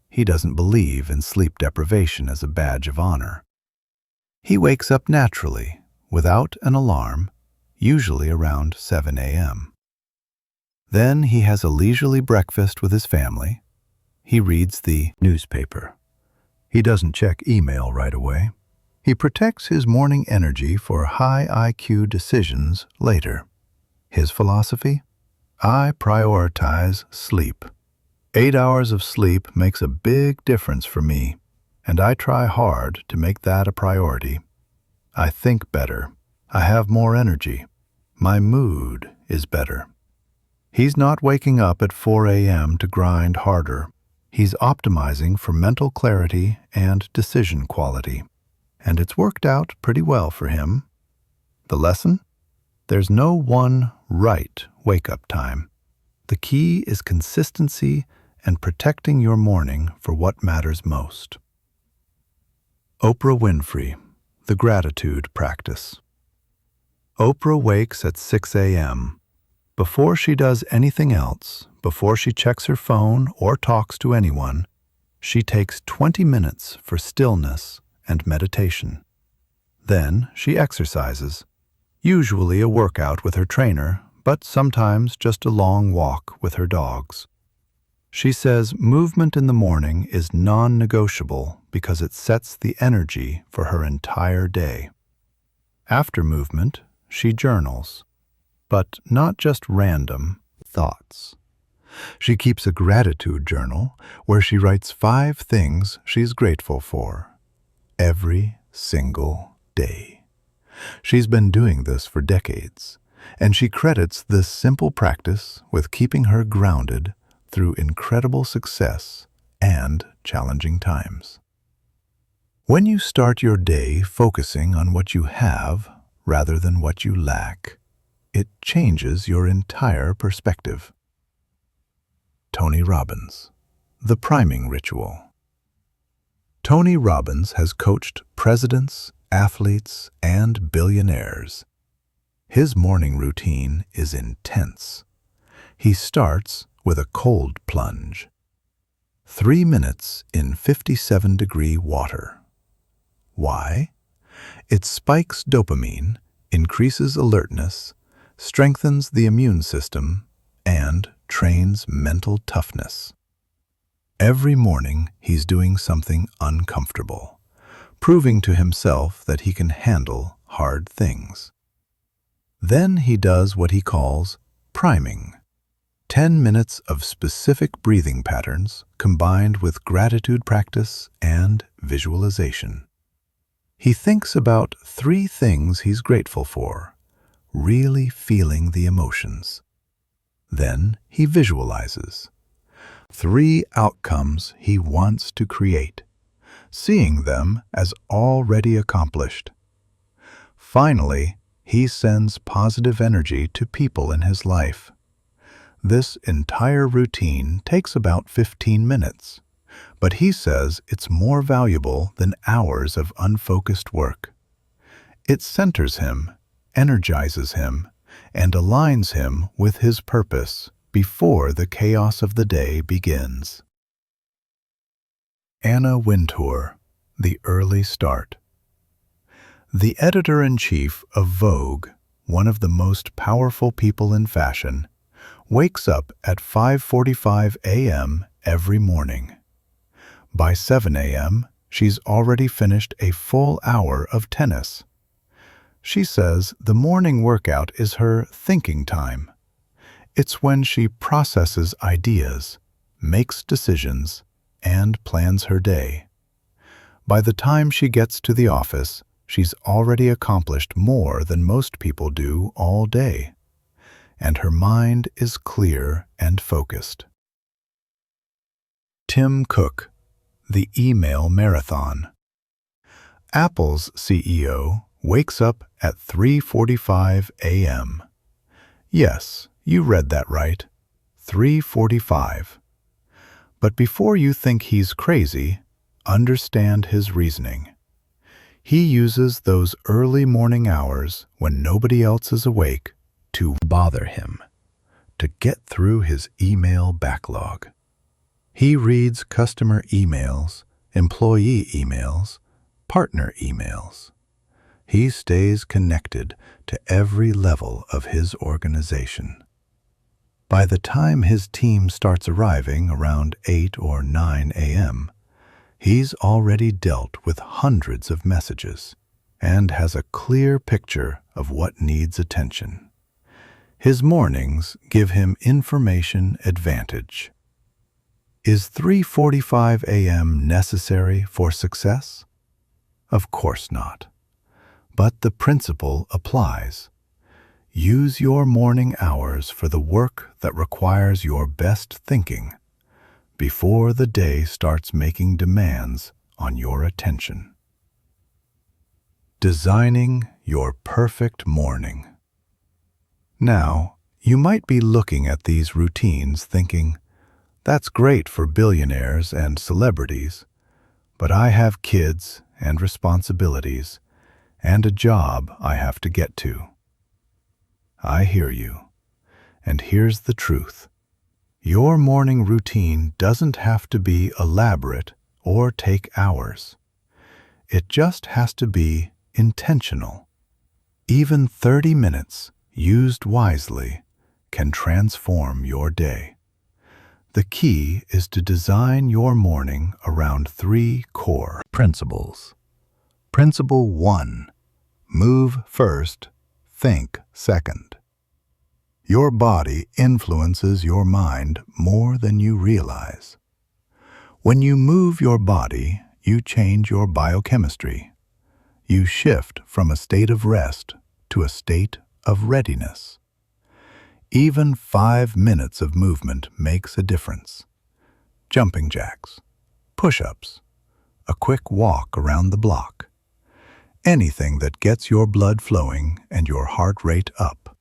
He doesn't believe in sleep deprivation as a badge of honor. He wakes up naturally, without an alarm, usually around 7 a.m. Then he has a leisurely breakfast with his family. He reads the newspaper. He doesn't check email right away. He protects his morning energy for high IQ decisions later. His philosophy? I prioritize sleep. 8 hours of sleep makes a big difference for me, and I try hard to make that a priority. I think better. I have more energy. My mood is better. He's not waking up at 4 a.m. to grind harder. He's optimizing for mental clarity and decision quality. And it's worked out pretty well for him. The lesson? There's no one right wake-up time. The key is consistency and protecting your morning for what matters most. Oprah Winfrey, the gratitude practice. Oprah wakes at 6 a.m. Before she does anything else, before she checks her phone or talks to anyone, she takes 20 minutes for stillness and meditation. Then she exercises, usually a workout with her trainer, but sometimes just a long walk with her dogs. She says movement in the morning is non-negotiable because it sets the energy for her entire day. After movement, she journals, but not just random thoughts. She keeps a gratitude journal where she writes 5 things she's grateful for every single day. She's been doing this for decades, and she credits this simple practice with keeping her grounded through incredible success and challenging times. When you start your day focusing on what you have rather than what you lack, it changes your entire perspective. Tony Robbins, The Priming Ritual. Tony Robbins has coached presidents, athletes, and billionaires. His morning routine is intense. He starts with a cold plunge. 3 minutes in 57-degree water. Why? It spikes dopamine, increases alertness, strengthens the immune system, and trains mental toughness. Every morning, he's doing something uncomfortable, proving to himself that he can handle hard things. Then he does what he calls priming. 10 minutes of specific breathing patterns combined with gratitude practice and visualization. He thinks about 3 things he's grateful for, really feeling the emotions. Then he visualizes 3 outcomes he wants to create, seeing them as already accomplished. Finally, he sends positive energy to people in his life. This entire routine takes about 15 minutes, but he says it's more valuable than hours of unfocused work. It centers him, energizes him, and aligns him with his purpose before the chaos of the day begins. Anna Wintour, The Early Start. The editor-in-chief of Vogue, one of the most powerful people in fashion, wakes up at 5:45 a.m. every morning. By 7 a.m., she's already finished a full hour of tennis. She says the morning workout is her thinking time. It's when she processes ideas, makes decisions, and plans her day. By the time she gets to the office, she's already accomplished more than most people do all day, and her mind is clear and focused. Tim Cook, The Email Marathon. Apple's CEO wakes up at 3:45 a.m. Yes, you read that right. 3:45. But before you think he's crazy, understand his reasoning. He uses those early morning hours when nobody else is awake to bother him, to get through his email backlog. He reads customer emails, employee emails, partner emails. He stays connected to every level of his organization. By the time his team starts arriving around 8 or 9 a.m., he's already dealt with hundreds of messages and has a clear picture of what needs attention. His mornings give him information advantage. Is 3:45 a.m. necessary for success? Of course not. But the principle applies. Use your morning hours for the work that requires your best thinking before the day starts making demands on your attention. Designing your perfect morning. Now, you might be looking at these routines thinking, that's great for billionaires and celebrities, but I have kids and responsibilities and a job I have to get to. I hear you, and here's the truth. Your morning routine doesn't have to be elaborate or take hours. It just has to be intentional. Even 30 minutes, used wisely, can transform your day. The key is to design your morning around 3 core principles. Principle 1. Move first, think second. Your body influences your mind more than you realize. When you move your body, you change your biochemistry. You shift from a state of rest to a state of readiness. Even 5 minutes of movement makes a difference. Jumping jacks, push-ups, a quick walk around the block. Anything that gets your blood flowing and your heart rate up.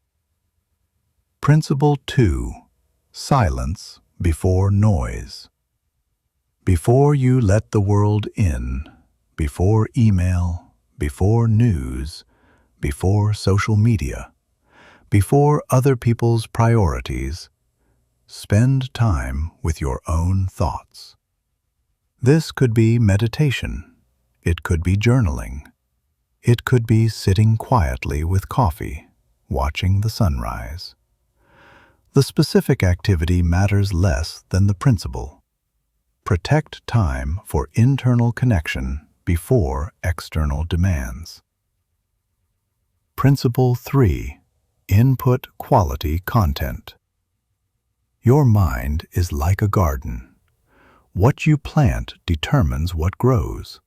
Principle 2. Silence before noise. Before you let the world in, before email, before news, before social media, before other people's priorities, spend time with your own thoughts. This could be meditation. It could be journaling. It could be sitting quietly with coffee, watching the sunrise. The specific activity matters less than the principle. Protect time for internal connection before external demands. Principle 3. Input quality content. Your mind is like a garden. What you plant determines what grows.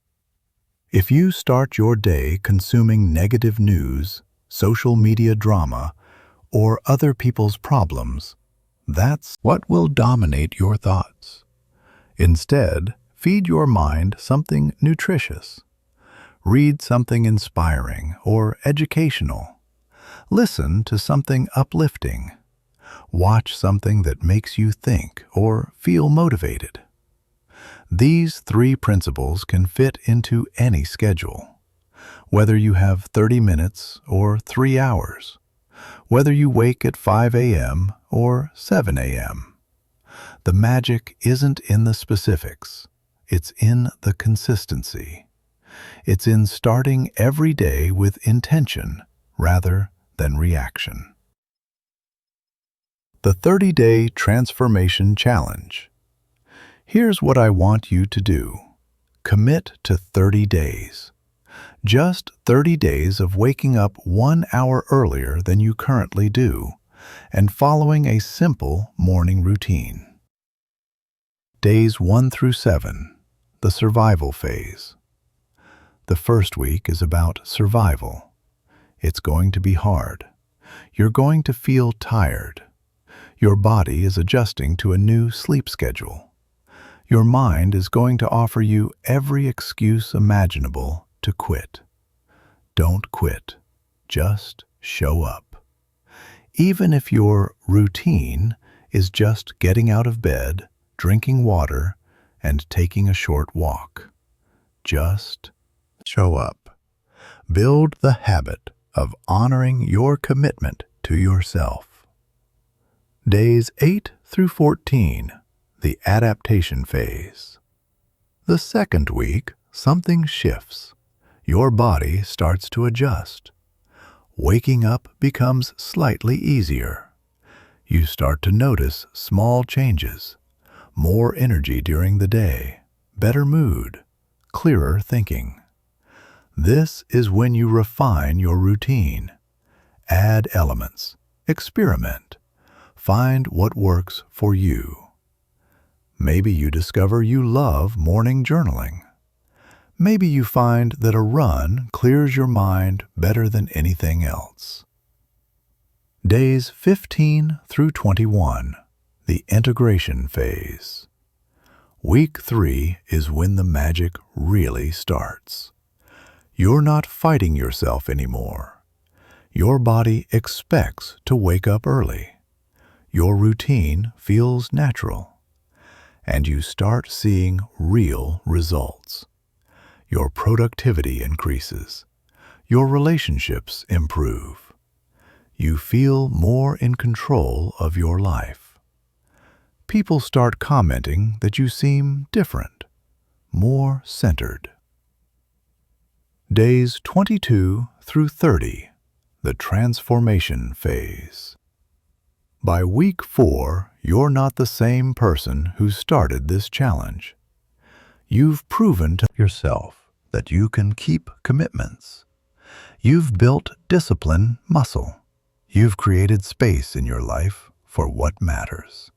If you start your day consuming negative news, social media drama, or other people's problems, that's what will dominate your thoughts. Instead, feed your mind something nutritious. Read something inspiring or educational. Listen to something uplifting. Watch something that makes you think or feel motivated. These 3 principles can fit into any schedule. Whether you have 30 minutes or 3 hours. Whether you wake at 5 a.m. or 7 a.m. The magic isn't in the specifics. It's in the consistency. It's in starting every day with intention rather than reaction. The 30-Day Transformation Challenge. Here's what I want you to do. Commit to 30 days. Just 30 days of waking up 1 hour earlier than you currently do and following a simple morning routine. Days 1 through 7, the survival phase. The first week is about survival. It's going to be hard. You're going to feel tired. Your body is adjusting to a new sleep schedule. Your mind is going to offer you every excuse imaginable to quit. Don't quit. Just show up. Even if your routine is just getting out of bed, drinking water, and taking a short walk. Just show up. Build the habit of honoring your commitment to yourself. Days 8 through 14, the adaptation phase. The second week, something shifts. Your body starts to adjust. Waking up becomes slightly easier. You start to notice small changes. More energy during the day, better mood, clearer thinking. This is when you refine your routine. Add elements, experiment, find what works for you. Maybe you discover you love morning journaling. Maybe you find that a run clears your mind better than anything else. Days 15 through 21. The integration phase. Week 3 is when the magic really starts. You're not fighting yourself anymore. Your body expects to wake up early. Your routine feels natural. And you start seeing real results. Your productivity increases. Your relationships improve. You feel more in control of your life. People start commenting that you seem different, more centered. Days 22 through 30, the transformation phase. By week 4, you're not the same person who started this challenge. You've proven to yourself that you can keep commitments. You've built discipline muscle. You've created space in your life for what matters.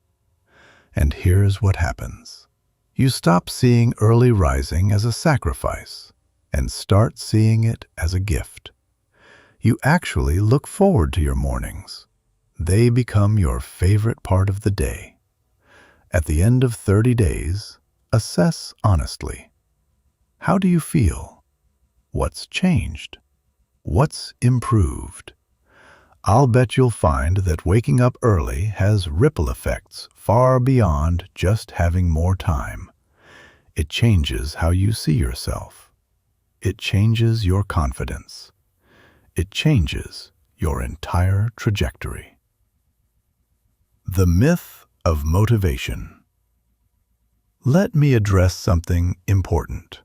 And here's what happens. You stop seeing early rising as a sacrifice and start seeing it as a gift. You actually look forward to your mornings. They become your favorite part of the day. At the end of 30 days, assess honestly. How do you feel? What's changed? What's improved? I'll bet you'll find that waking up early has ripple effects far beyond just having more time. It changes how you see yourself. It changes your confidence. It changes your entire trajectory. The myth of motivation. Let me address something important.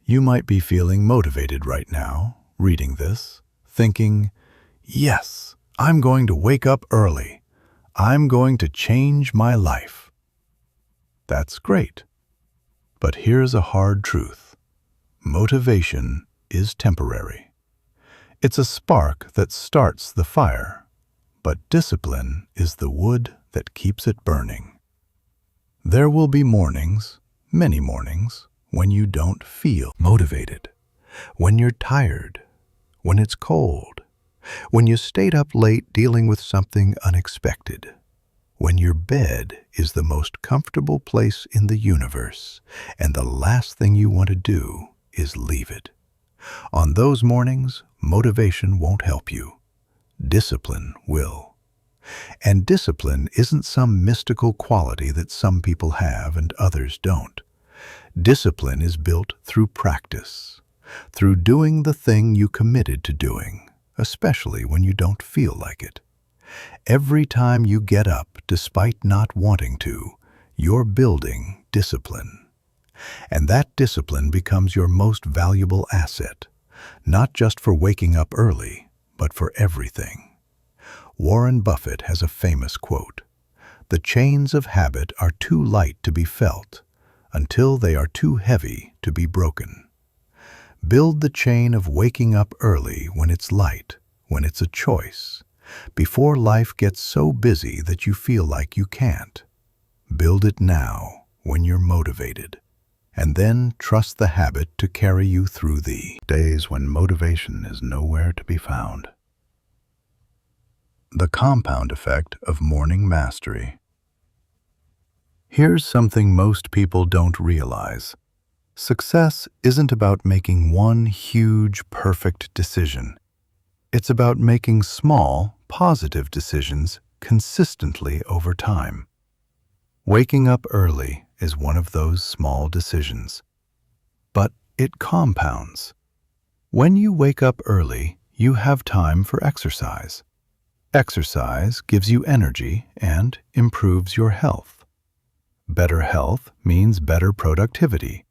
You might be feeling motivated right now, reading this, thinking, yes, I'm going to wake up early. I'm going to change my life. That's great. But here's a hard truth. Motivation is temporary. It's a spark that starts the fire, but discipline is the wood that keeps it burning. There will be mornings, many mornings, when you don't feel motivated, when you're tired, when it's cold, when you stayed up late dealing with something unexpected, when your bed is the most comfortable place in the universe and the last thing you want to do is leave it. On those mornings, motivation won't help you. Discipline will. And discipline isn't some mystical quality that some people have and others don't. Discipline is built through practice, through doing the thing you committed to doing, especially when you don't feel like it. Every time you get up despite not wanting to, you're building discipline. And that discipline becomes your most valuable asset, not just for waking up early, but for everything. Warren Buffett has a famous quote, "The chains of habit are too light to be felt until they are too heavy to be broken." Build the chain of waking up early when it's light, when it's a choice, before life gets so busy that you feel like you can't. Build it now when you're motivated, and then trust the habit to carry you through the days when motivation is nowhere to be found. The compound effect of morning mastery. Here's something most people don't realize. Success isn't about making one huge, perfect decision. It's about making small, positive decisions consistently over time. Waking up early is one of those small decisions. But it compounds. When you wake up early, you have time for exercise. Exercise gives you energy and improves your health. Better health means better productivity.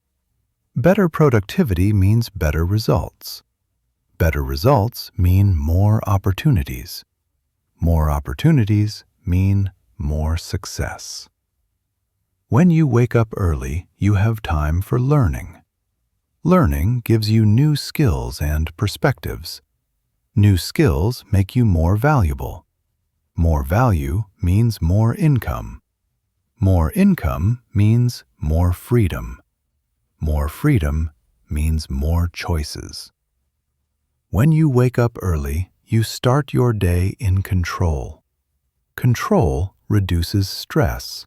Better productivity means better results. Better results mean more opportunities. More opportunities mean more success. When you wake up early, you have time for learning. Learning gives you new skills and perspectives. New skills make you more valuable. More value means more income. More income means more freedom. More freedom means more choices. When you wake up early, you start your day in control. Control reduces stress.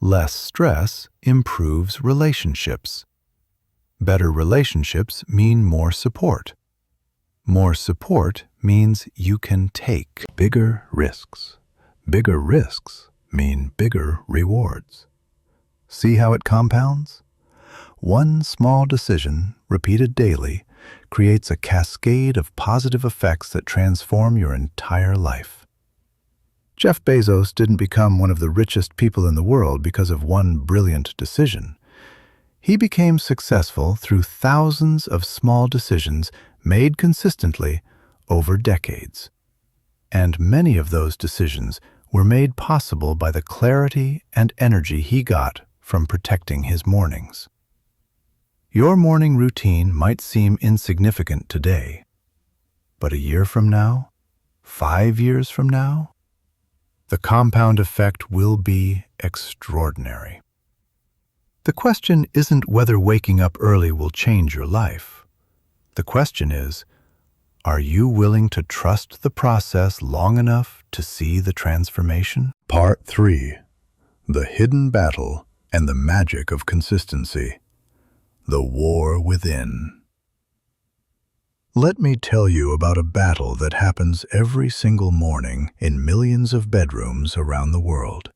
Less stress improves relationships. Better relationships mean more support. More support means you can take bigger risks. Bigger risks mean bigger rewards. See how it compounds? One small decision, repeated daily, creates a cascade of positive effects that transform your entire life. Jeff Bezos didn't become one of the richest people in the world because of one brilliant decision. He became successful through thousands of small decisions made consistently over decades. And many of those decisions were made possible by the clarity and energy he got from protecting his mornings. Your morning routine might seem insignificant today, but a year from now, 5 years from now, the compound effect will be extraordinary. The question isn't whether waking up early will change your life. The question is, Are you willing to trust the process long enough to see the transformation? Part 3. The Hidden Battle and the Magic of Consistency. The War Within. Let me tell you about a battle that happens every single morning in millions of bedrooms around the world.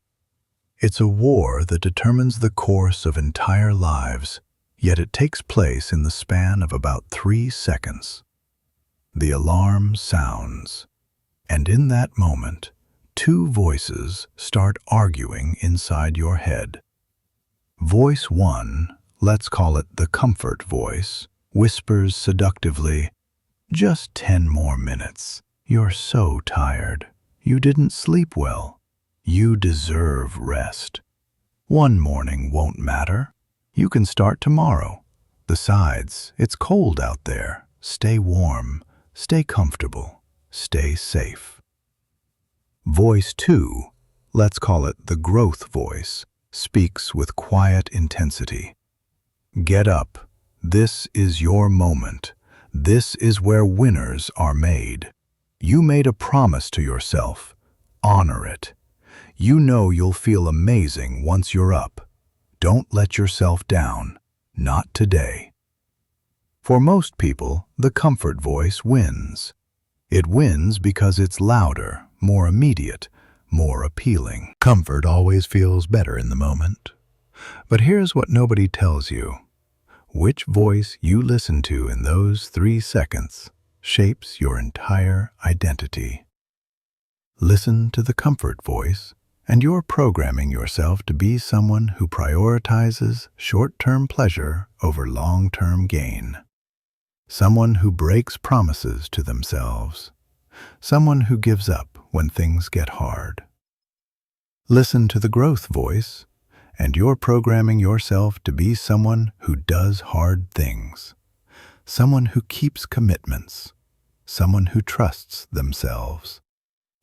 It's a war that determines the course of entire lives, yet it takes place in the span of about 3 seconds. The alarm sounds, and in that moment, 2 voices start arguing inside your head. Voice 1, let's call it the comfort voice, whispers seductively, "Just 10 more minutes. You're so tired. You didn't sleep well. You deserve rest. One morning won't matter. You can start tomorrow. Besides, it's cold out there. Stay warm. Stay comfortable. Stay safe." Voice 2, let's call it the growth voice, speaks with quiet intensity. "Get up. This is your moment. This is where winners are made. You made a promise to yourself. Honor it. You know you'll feel amazing once you're up. Don't let yourself down. Not today." For most people, the comfort voice wins. It wins because it's louder, more immediate, more appealing. Comfort always feels better in the moment. But here's what nobody tells you. Which voice you listen to in those 3 seconds shapes your entire identity. Listen to the comfort voice, and you're programming yourself to be someone who prioritizes short-term pleasure over long-term gain. Someone who breaks promises to themselves. Someone who gives up when things get hard. Listen to the growth voice, and you're programming yourself to be someone who does hard things. Someone who keeps commitments. Someone who trusts themselves.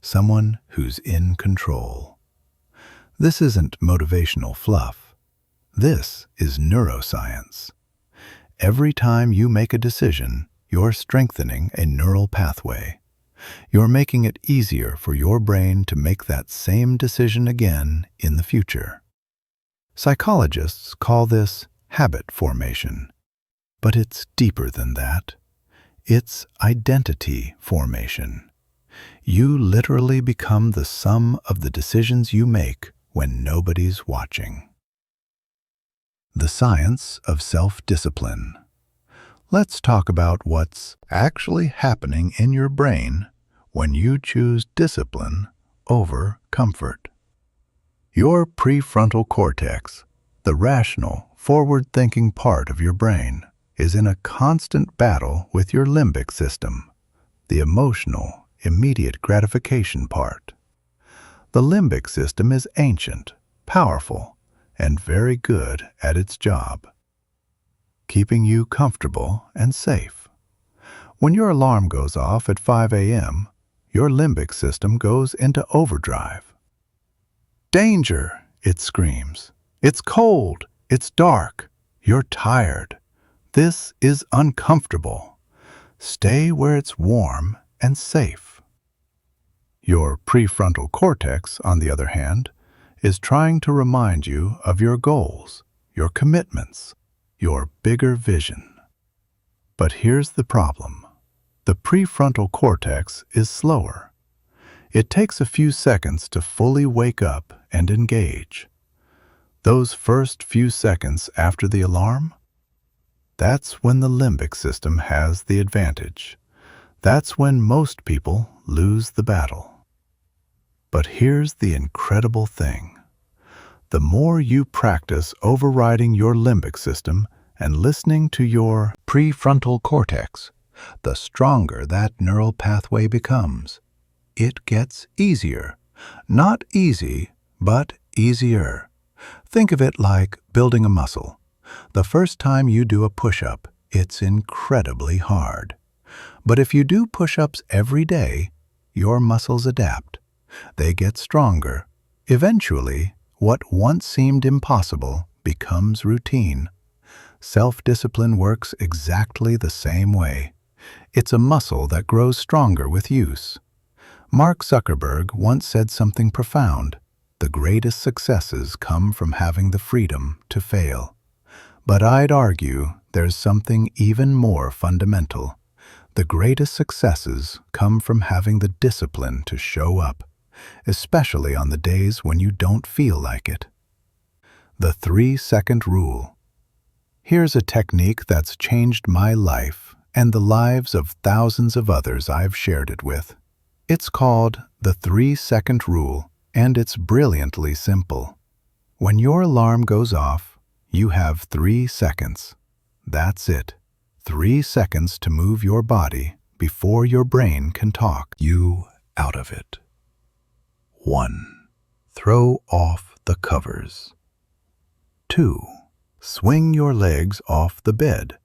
Someone who's in control. This isn't motivational fluff. This is neuroscience. Every time you make a decision, you're strengthening a neural pathway. You're making it easier for your brain to make that same decision again in the future. Psychologists call this habit formation, but it's deeper than that. It's identity formation. You literally become the sum of the decisions you make when nobody's watching. The science of self-discipline. Let's talk about what's actually happening in your brain when you choose discipline over comfort. Your prefrontal cortex, the rational, forward-thinking part of your brain, is in a constant battle with your limbic system, the emotional, immediate gratification part. The limbic system is ancient, powerful, and very good at its job, keeping you comfortable and safe. When your alarm goes off at 5 a.m., your limbic system goes into overdrive. "Danger!" it screams. "It's cold. It's dark. You're tired. This is uncomfortable. Stay where it's warm and safe." Your prefrontal cortex, on the other hand, is trying to remind you of your goals, your commitments, your bigger vision. But here's the problem. The prefrontal cortex is slower. It takes a few seconds to fully wake up and engage. Those first few seconds after the alarm, that's when the limbic system has the advantage. That's when most people lose the battle. But here's the incredible thing. The more you practice overriding your limbic system and listening to your prefrontal cortex, the stronger that neural pathway becomes. It gets easier. Not easy, but easier. Think of it like building a muscle. The first time you do a push-up, it's incredibly hard. But if you do push-ups every day, your muscles adapt. They get stronger. Eventually, what once seemed impossible becomes routine. Self-discipline works exactly the same way. It's a muscle that grows stronger with use. Mark Zuckerberg once said something profound. The greatest successes come from having the freedom to fail. But I'd argue there's something even more fundamental. The greatest successes come from having the discipline to show up, especially on the days when you don't feel like it. The 3-second rule. Here's a technique that's changed my life and the lives of thousands of others I've shared it with. It's called the 3-second rule, and it's brilliantly simple. When your alarm goes off, you have 3 seconds. That's it. 3 seconds to move your body before your brain can talk you out of it. 1. Throw off the covers. 2. Swing your legs off the bed.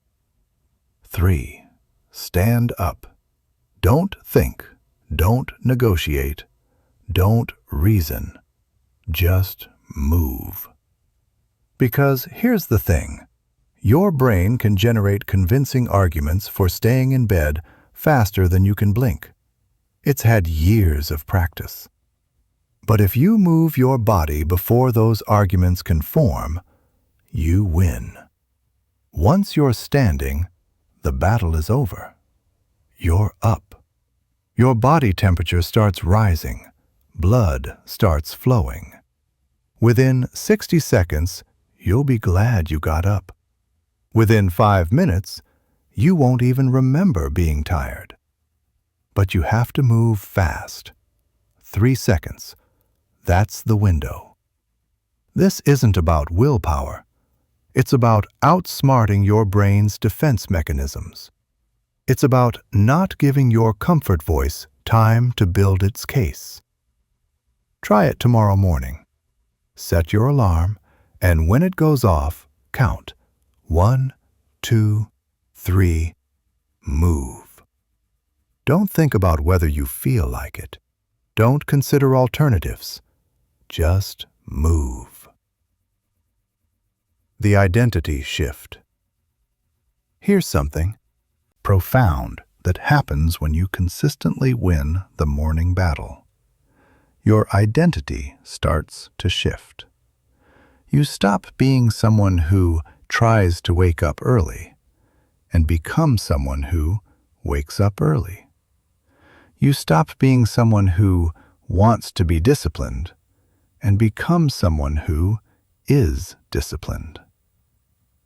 3. Stand up. Don't think. Don't negotiate. Don't reason. Just move. Because here's the thing. Your brain can generate convincing arguments for staying in bed faster than you can blink. It's had years of practice. But if you move your body before those arguments can form, you win. Once you're standing, the battle is over. You're up. Your body temperature starts rising. Blood starts flowing. Within 60 seconds, you'll be glad you got up. Within 5 minutes, you won't even remember being tired. But you have to move fast. 3 seconds. That's the window. This isn't about willpower. It's about outsmarting your brain's defense mechanisms. It's about not giving your comfort voice time to build its case. Try it tomorrow morning. Set your alarm, and when it goes off, count. 1, 2, 3, move. Don't think about whether you feel like it. Don't consider alternatives. Just move. The identity shift. Here's something profound that happens when you consistently win the morning battle. Your identity starts to shift. You stop being someone who tries to wake up early and become someone who wakes up early. You stop being someone who wants to be disciplined and become someone who is disciplined.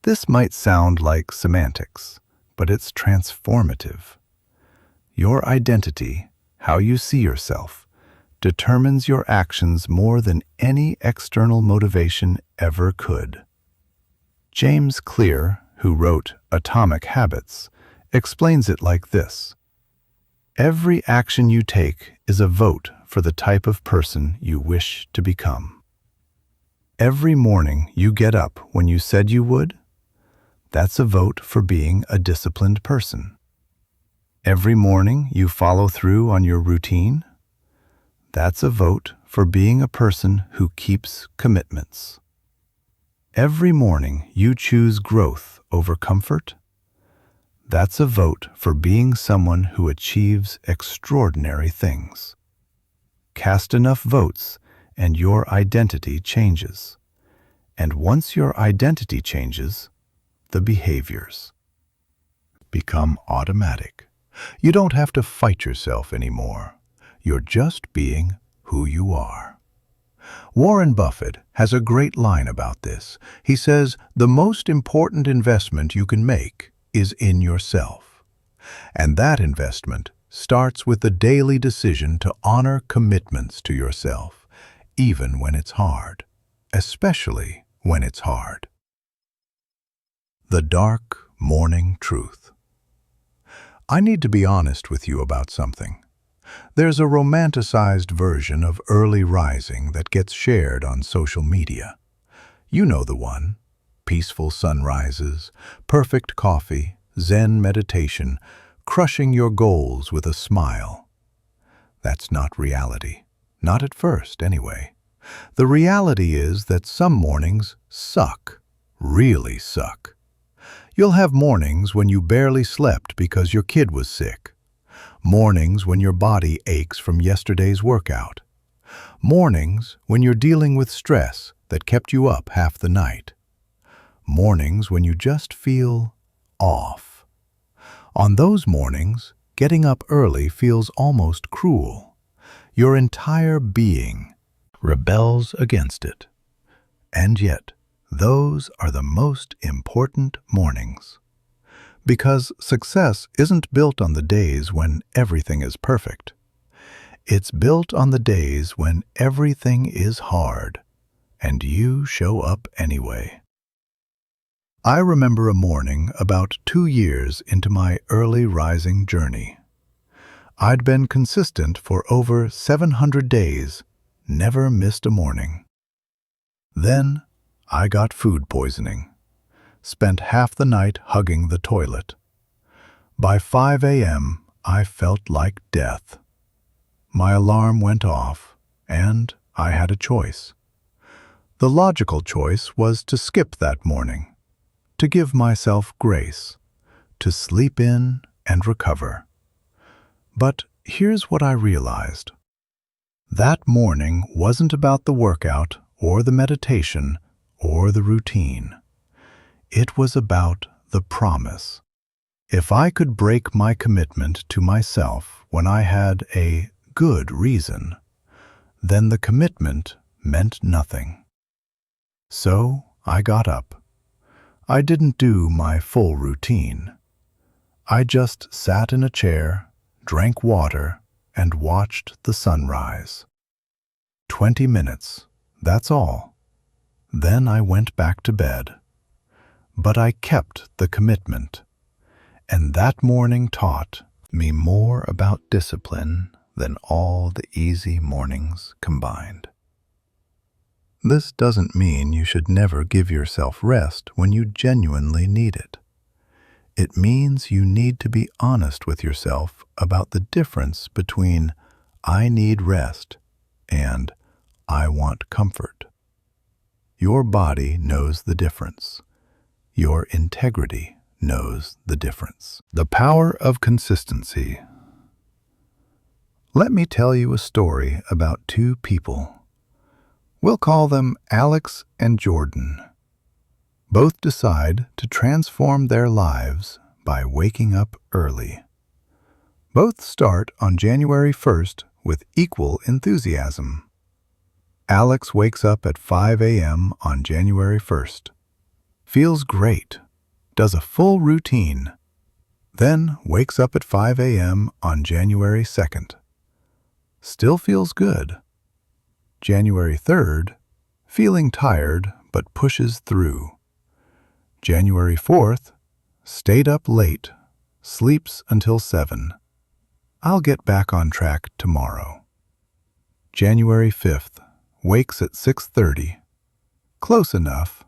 This might sound like semantics, but it's transformative. Your identity, how you see yourself, determines your actions more than any external motivation ever could. James Clear, who wrote Atomic Habits, explains it like this. Every action you take is a vote for the type of person you wish to become. Every morning you get up when you said you would, that's a vote for being a disciplined person. Every morning you follow through on your routine, that's a vote for being a person who keeps commitments. Every morning you choose growth over comfort, that's a vote for being someone who achieves extraordinary things. Cast enough votes and your identity changes. And once your identity changes, the behaviors become automatic. You don't have to fight yourself anymore. You're just being who you are. Warren Buffett has a great line about this. He says, the most important investment you can make is in yourself. And that investment starts with the daily decision to honor commitments to yourself, even when it's hard, especially when it's hard. The dark morning truth. I need to be honest with you about something. There's a romanticized version of early rising that gets shared on social media. You know the one. Peaceful sunrises, perfect coffee, Zen meditation, crushing your goals with a smile. That's not reality. Not at first, anyway. The reality is that some mornings suck, really suck. You'll have mornings when you barely slept because your kid was sick. Mornings when your body aches from yesterday's workout. Mornings when you're dealing with stress that kept you up half the night. Mornings when you just feel off. On those mornings, getting up early feels almost cruel. Your entire being rebels against it. And yet, those are the most important mornings. Because success isn't built on the days when everything is perfect. It's built on the days when everything is hard, and you show up anyway. I remember a morning about 2 years into my early rising journey. I'd been consistent for over 700 days, never missed a morning. Then I got food poisoning. Spent half the night hugging the toilet. By 5 a.m., I felt like death. My alarm went off, and I had a choice. The logical choice was to skip that morning, to give myself grace, to sleep in and recover. But here's what I realized. That morning wasn't about the workout or the meditation or the routine. It was about the promise. If I could break my commitment to myself when I had a good reason, then the commitment meant nothing. So I got up. I didn't do my full routine. I just sat in a chair, drank water, and watched the sunrise. 20 minutes, that's all. Then I went back to bed. But I kept the commitment. And that morning taught me more about discipline than all the easy mornings combined. This doesn't mean you should never give yourself rest when you genuinely need it. It means you need to be honest with yourself about the difference between "I need rest" and "I want comfort." Your body knows the difference. Your integrity knows the difference. The power of consistency. Let me tell you a story about 2 people. We'll call them Alex and Jordan. Both decide to transform their lives by waking up early. Both start on January 1st with equal enthusiasm. Alex wakes up at 5 a.m. on January 1st. Feels great. Does a full routine. Then wakes up at 5 a.m. on January 2nd. Still feels good. January 3rd, feeling tired but pushes through. January 4th, stayed up late, sleeps until 7. I'll get back on track tomorrow. January 5th, wakes at 6:30. Close enough.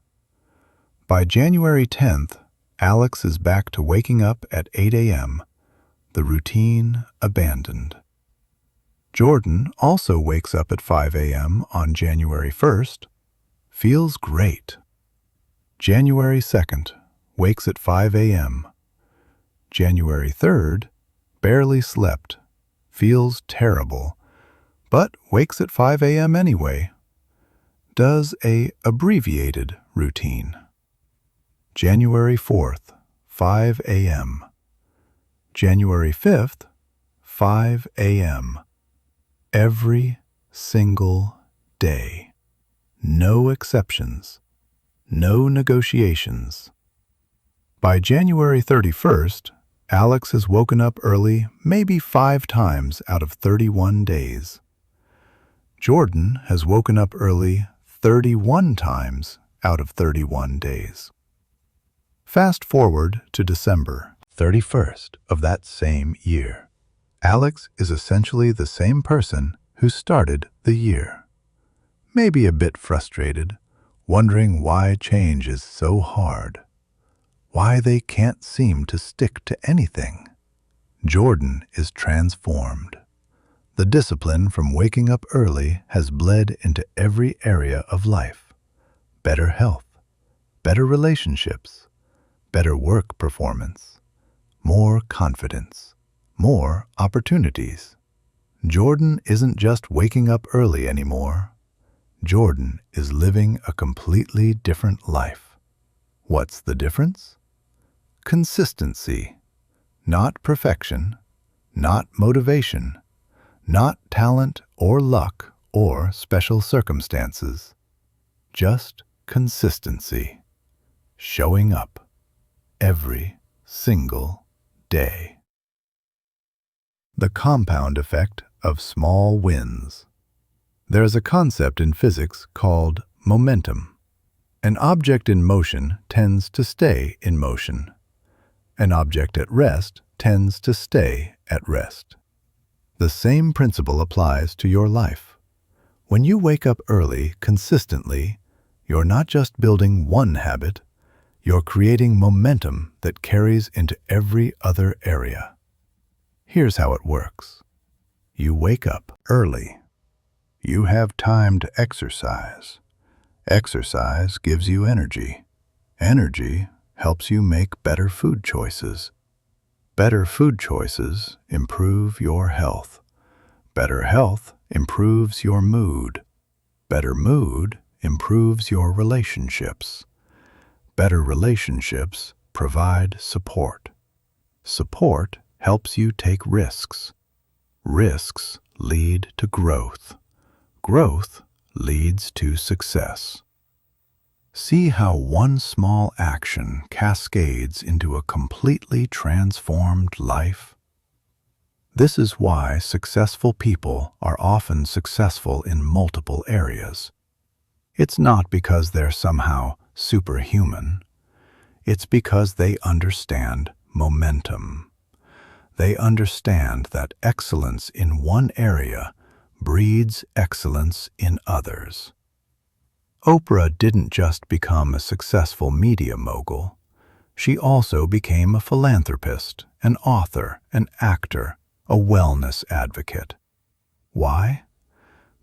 By January 10th, Alex is back to waking up at 8 a.m., the routine abandoned. Jordan also wakes up at 5 a.m. on January 1st. Feels great. January 2nd, wakes at 5 a.m. January 3rd, barely slept. Feels terrible, but wakes at 5 a.m. anyway. Does a abbreviated routine. January 4th, 5 a.m. January 5th, 5 a.m. Every single day. No exceptions. No negotiations. By January 31st, Alex has woken up early maybe 5 times out of 31 days. Jordan has woken up early 31 times out of 31 days. Fast forward to December 31st of that same year. Alex is essentially the same person who started the year. Maybe a bit frustrated, wondering why change is so hard, why they can't seem to stick to anything. Jordan is transformed. The discipline from waking up early has bled into every area of life. Better health, better relationships, better work performance, more confidence, more opportunities. Jordan isn't just waking up early anymore. Jordan is living a completely different life. What's the difference? Consistency, not perfection, not motivation, not talent or luck or special circumstances, just consistency, showing up every single day. The compound effect of small wins. There is a concept in physics called momentum. An object in motion tends to stay in motion. An object at rest tends to stay at rest. The same principle applies to your life. When you wake up early consistently, you're not just building one habit, you're creating momentum that carries into every other area. Here's how it works. You wake up early. You have time to exercise. Exercise gives you energy. Energy helps you make better food choices. Better food choices improve your health. Better health improves your mood. Better mood improves your relationships. Better relationships provide support. Support helps you take risks. Risks lead to growth. Growth leads to success. See how one small action cascades into a completely transformed life? This is why successful people are often successful in multiple areas. It's not because they're somehow superhuman. It's because they understand momentum. They understand that excellence in one area breeds excellence in others. Oprah didn't just become a successful media mogul. She also became a philanthropist, an author, an actor, a wellness advocate. Why?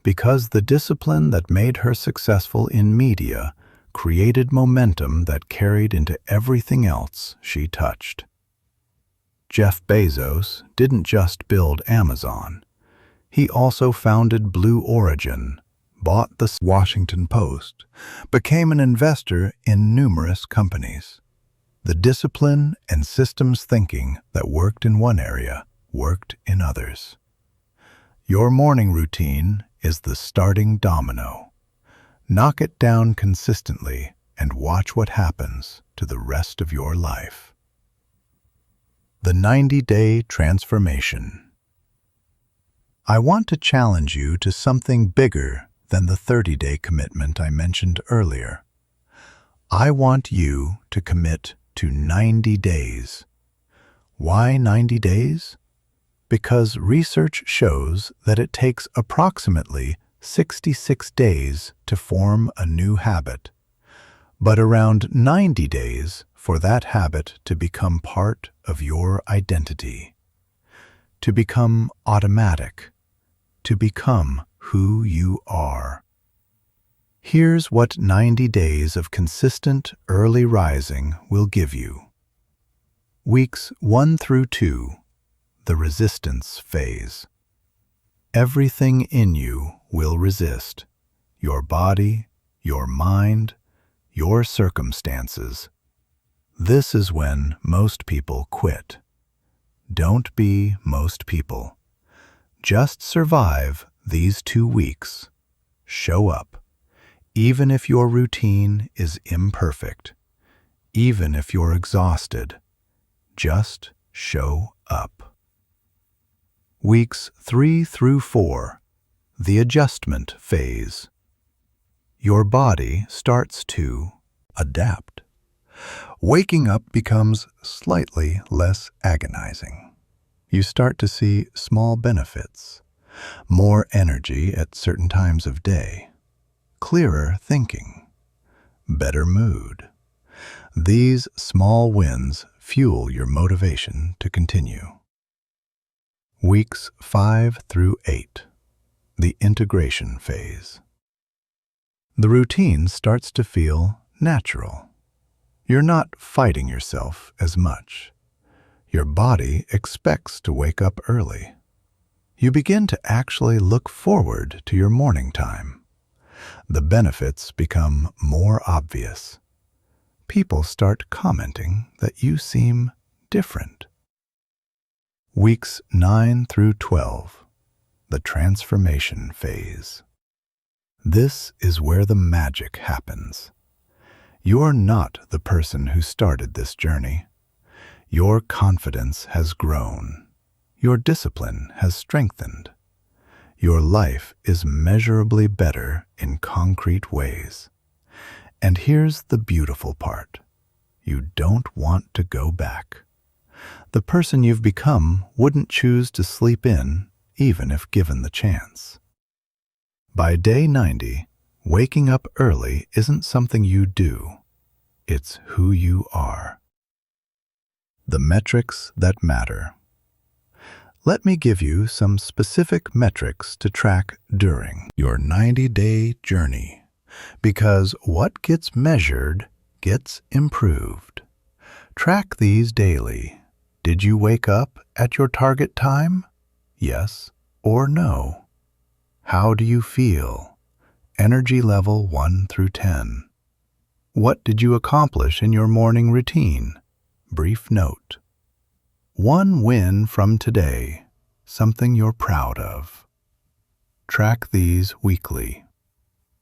Because the discipline that made her successful in media created momentum that carried into everything else she touched. Jeff Bezos didn't just build Amazon. He also founded Blue Origin, bought the Washington Post, became an investor in numerous companies. The discipline and systems thinking that worked in one area worked in others. Your morning routine is the starting domino. Knock it down consistently and watch what happens to the rest of your life. The 90-day transformation. I want to challenge you to something bigger than the 30-day commitment I mentioned earlier. I want you to commit to 90 days. Why 90 days? Because research shows that it takes approximately 66 days to form a new habit, but around 90 days for that habit to become part of your identity, to become automatic, to become who you are. Here's what 90 days of consistent early rising will give you. Weeks 1 through 2, the resistance phase. Everything in you will resist. Your body, your mind, your circumstances. This is when most people quit. Don't be most people. Just survive these 2 weeks. Show up. Even if your routine is imperfect, even if you're exhausted, just show up. Weeks 3 through 4, the adjustment phase. Your body starts to adapt. Waking up becomes slightly less agonizing. You start to see small benefits, more energy at certain times of day, clearer thinking, better mood. These small wins fuel your motivation to continue. Weeks 5 through 8, the integration phase. The routine starts to feel natural. You're not fighting yourself as much. Your body expects to wake up early. You begin to actually look forward to your morning time. The benefits become more obvious. People start commenting that you seem different. Weeks 9 through 12, the transformation phase. This is where the magic happens. You're not the person who started this journey. Your confidence has grown. Your discipline has strengthened. Your life is measurably better in concrete ways. And here's the beautiful part. You don't want to go back. The person you've become wouldn't choose to sleep in, even if given the chance. By day 90, waking up early isn't something you do. It's who you are. The metrics that matter. Let me give you some specific metrics to track during your 90-day journey, because what gets measured gets improved. Track these daily. Did you wake up at your target time? Yes or no? How do you feel? Energy level 1 through 10. What did you accomplish in your morning routine? Brief note. One win from today, something you're proud of. Track these weekly.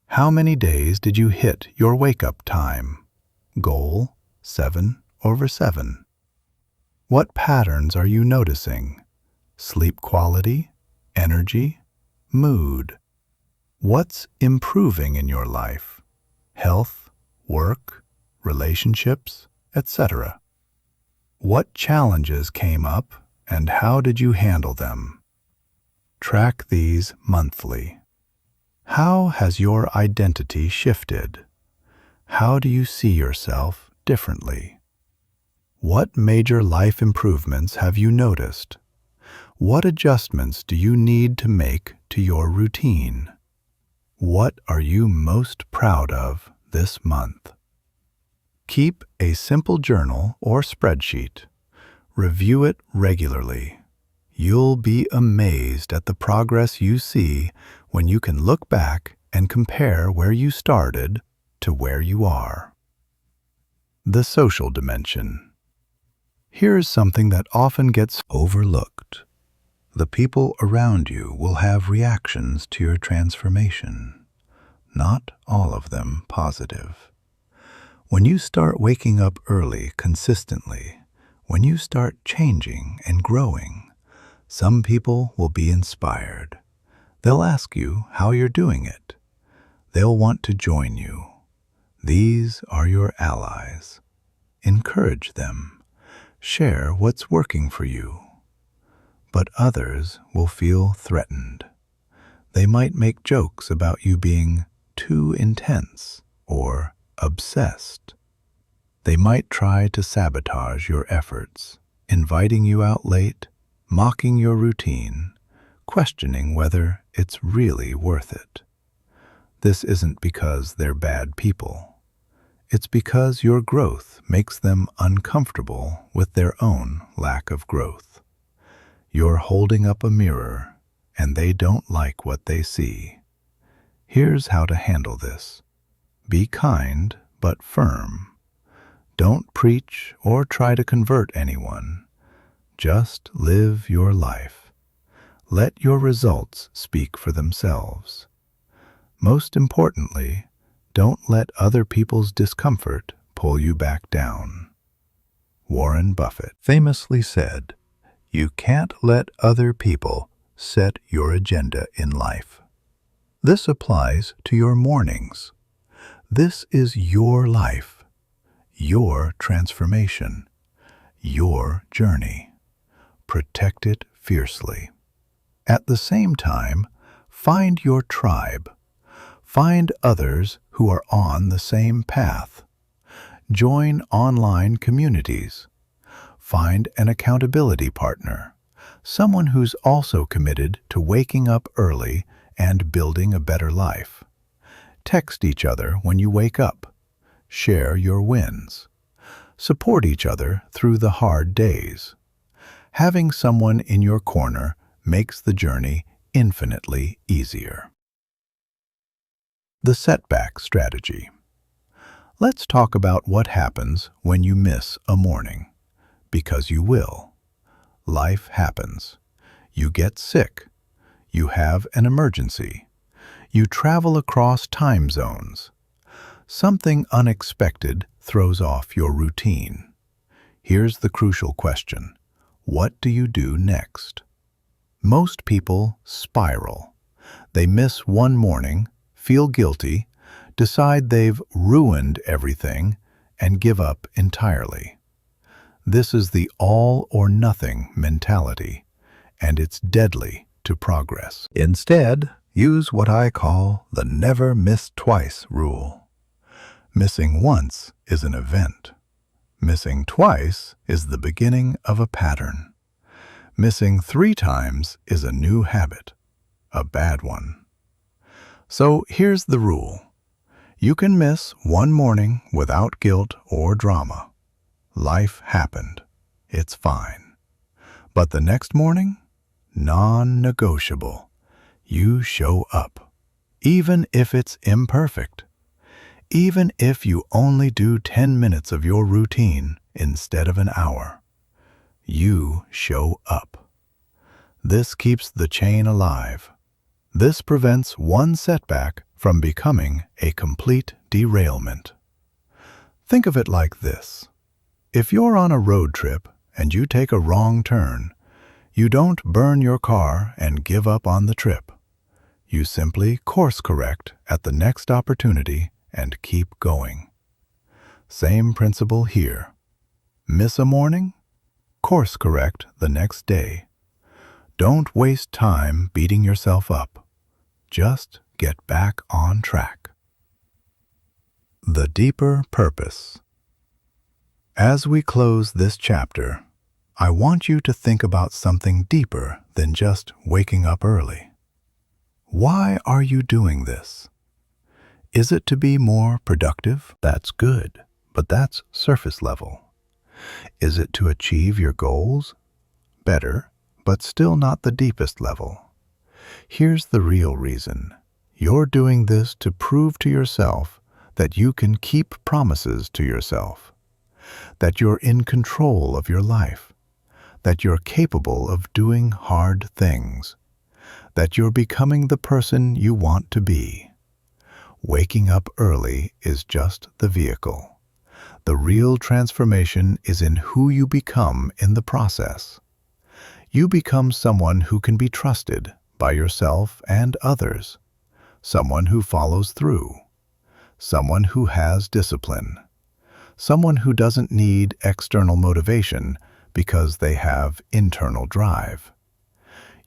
How many days did you hit your wake-up time? Goal 7/7. What patterns are you noticing? Sleep quality, energy, mood. What's improving in your life? Health, work, relationships, etc. What challenges came up and how did you handle them? Track these monthly. How has your identity shifted? How do you see yourself differently? What major life improvements have you noticed? What adjustments do you need to make to your routine? What are you most proud of this month? Keep a simple journal or spreadsheet. Review it regularly. You'll be amazed at the progress you see when you can look back and compare where you started to where you are. The social dimension. Here's something that often gets overlooked. The people around you will have reactions to your transformation. Not all of them positive. When you start waking up early consistently, when you start changing and growing, some people will be inspired. They'll ask you how you're doing it. They'll want to join you. These are your allies. Encourage them. Share what's working for you. But others will feel threatened. They might make jokes about you being too intense or obsessed. They might try to sabotage your efforts, inviting you out late, mocking your routine, questioning whether it's really worth it. This isn't because they're bad people. It's because your growth makes them uncomfortable with their own lack of growth. You're holding up a mirror, and they don't like what they see. Here's how to handle this. Be kind but firm. Don't preach or try to convert anyone. Just live your life. Let your results speak for themselves. Most importantly, don't let other people's discomfort pull you back down. Warren Buffett famously said, "You can't let other people set your agenda in life." This applies to your mornings. This is your life, your transformation, your journey. Protect it fiercely. At the same time, find your tribe. Find others who are on the same path. Join online communities. Find an accountability partner, someone who's also committed to waking up early and building a better life. Text each other when you wake up. Share your wins. Support each other through the hard days. Having someone in your corner makes the journey infinitely easier. The setback strategy. Let's talk about what happens when you miss a morning. Because you will. Life happens. You get sick. You have an emergency. You travel across time zones. Something unexpected throws off your routine. Here's the crucial question. What do you do next? Most people spiral. They miss one morning, feel guilty, decide they've ruined everything, and give up entirely. This is the all-or-nothing mentality, and it's deadly to progress. Instead, use what I call the never miss twice rule. Missing once is an event. Missing twice is the beginning of a pattern. Missing 3 times is a new habit, a bad one. So here's the rule. You can miss one morning without guilt or drama. Life happened. It's fine. But the next morning? Non-negotiable. You show up. Even if it's imperfect. Even if you only do 10 minutes of your routine instead of an hour. You show up. This keeps the chain alive. This prevents one setback from becoming a complete derailment. Think of it like this. If you're on a road trip and you take a wrong turn, you don't burn your car and give up on the trip. You simply course correct at the next opportunity and keep going. Same principle here. Miss a morning? Course correct the next day. Don't waste time beating yourself up. Just get back on track. The deeper purpose. As we close this chapter, I want you to think about something deeper than just waking up early. Why are you doing this? Is it to be more productive? That's good, but that's surface level. Is it to achieve your goals? Better, but still not the deepest level. Here's the real reason. You're doing this to prove to yourself that you can keep promises to yourself, that you're in control of your life, that you're capable of doing hard things, that you're becoming the person you want to be. Waking up early is just the vehicle. The real transformation is in who you become in the process. You become someone who can be trusted by yourself and others, someone who follows through, someone who has discipline, someone who doesn't need external motivation because they have internal drive.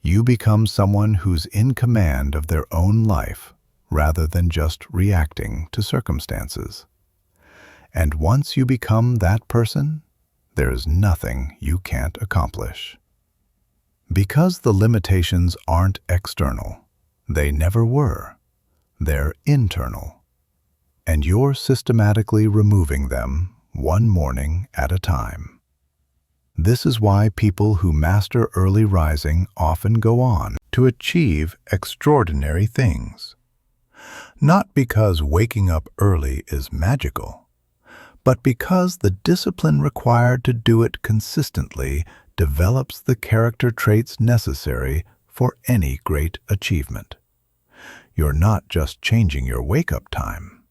You become someone who's in command of their own life rather than just reacting to circumstances. And once you become that person, there is nothing you can't accomplish. Because the limitations aren't external, they never were. They're internal. And you're systematically removing them one morning at a time. This is why people who master early rising often go on to achieve extraordinary things. Not because waking up early is magical, but because the discipline required to do it consistently develops the character traits necessary for any great achievement. You're not just changing your wake-up time.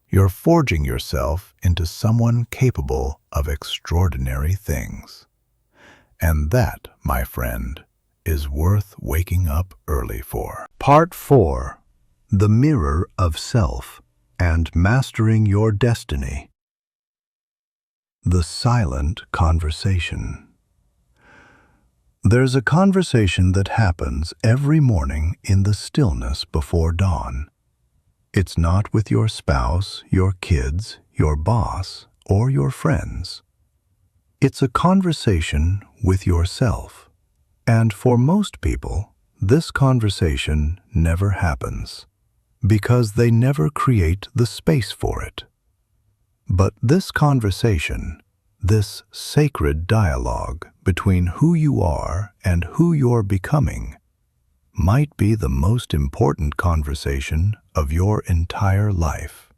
You're forging yourself into someone capable of extraordinary things. And that, my friend, is worth waking up early for. Part 4. The Mirror of Self and Mastering Your Destiny. The Silent Conversation. There's a conversation that happens every morning in the stillness before dawn. It's not with your spouse, your kids, your boss, or your friends. It's a conversation with yourself. And for most people, this conversation never happens, because they never create the space for it. But this conversation, This sacred dialogue between who you are and who you're becoming might be the most important conversation of your entire life.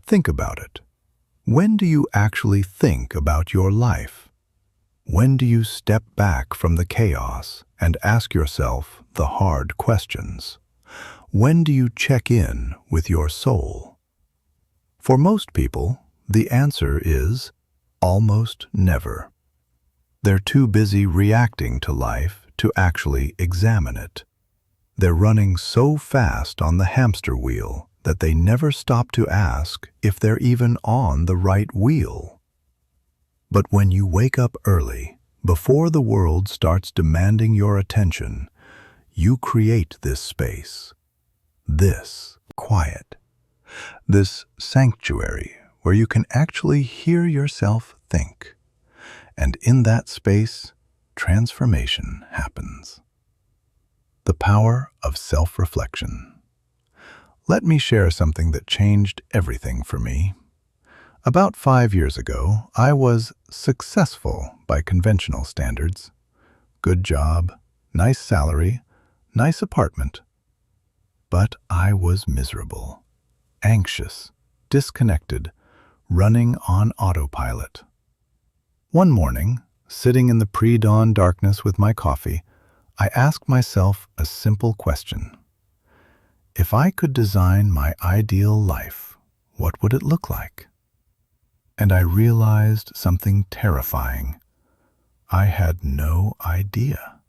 Think about it. When do you actually think about your life? When do you step back from the chaos and ask yourself the hard questions? When do you check in with your soul? For most people, the answer is almost never. They're too busy reacting to life to actually examine it. They're running so fast on the hamster wheel that they never stop to ask if they're even on the right wheel. But when you wake up early, before the world starts demanding your attention, you create this space, this quiet, this sanctuary where you can actually hear yourself think. And in that space, transformation happens. The power of self-reflection. Let me share something that changed everything for me. About 5 years ago, I was successful by conventional standards. Good job, nice salary, nice apartment. But I was miserable, anxious, disconnected, running on autopilot. One morning, sitting in the pre-dawn darkness with my coffee, I asked myself a simple question. If I could design my ideal life, what would it look like? And I realized something terrifying. I had no idea.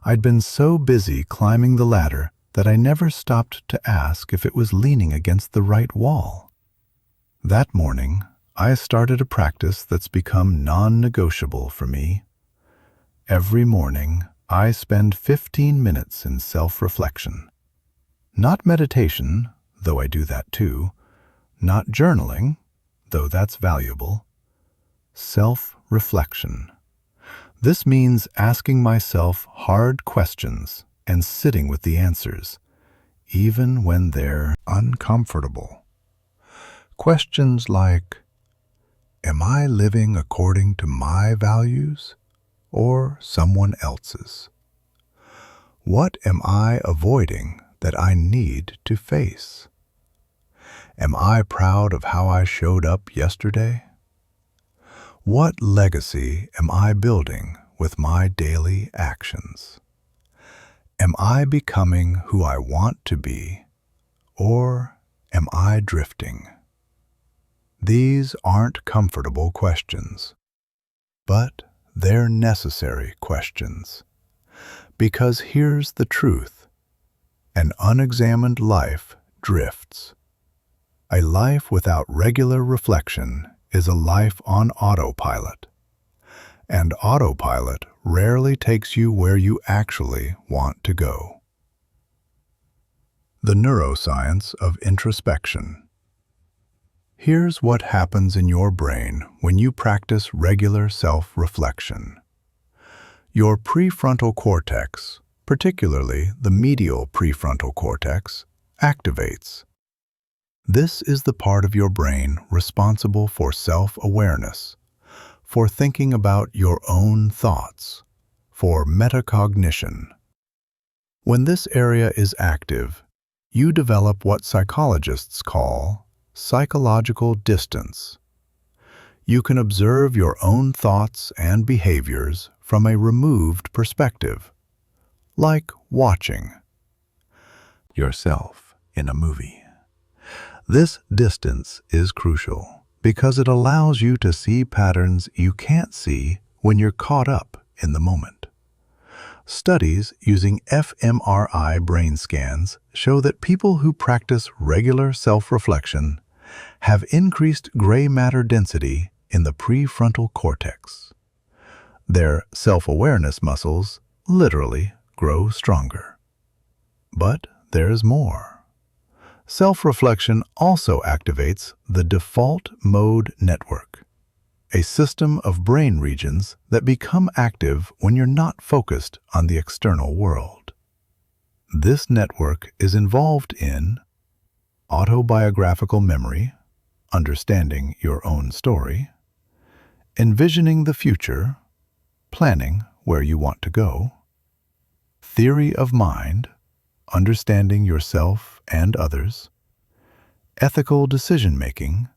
I'd been so busy climbing the ladder that I never stopped to ask if it was leaning against the right wall. That morning, I started a practice that's become non-negotiable for me. Every morning, I spend 15 minutes in self-reflection. Not meditation, though I do that too. Not journaling, though that's valuable. Self-reflection. This means asking myself hard questions and sitting with the answers, even when they're uncomfortable. Questions like, am I living according to my values or someone else's? What am I avoiding that I need to face? Am I proud of how I showed up yesterday? What legacy am I building with my daily actions? Am I becoming who I want to be, or am I drifting? These aren't comfortable questions, but they're necessary questions. Because here's the truth. An unexamined life drifts. A life without regular reflection is a life on autopilot. And autopilot rarely takes you where you actually want to go. The neuroscience of introspection. Here's what happens in your brain when you practice regular self-reflection. Your prefrontal cortex, particularly the medial prefrontal cortex, activates. This is the part of your brain responsible for self-awareness, for thinking about your own thoughts, for metacognition. When this area is active, you develop what psychologists call psychological distance. You can observe your own thoughts and behaviors from a removed perspective, like watching yourself in a movie. This distance is crucial because it allows you to see patterns you can't see when you're caught up in the moment. Studies using fMRI brain scans show that people who practice regular self-reflection have increased gray matter density in the prefrontal cortex. Their self-awareness muscles literally grow stronger. But there's more. Self-reflection also activates the default mode network, a system of brain regions that become active when you're not focused on the external world. This network is involved in autobiographical memory, understanding your own story, envisioning the future, planning where you want to go, theory of mind, understanding yourself and others, ethical decision-making,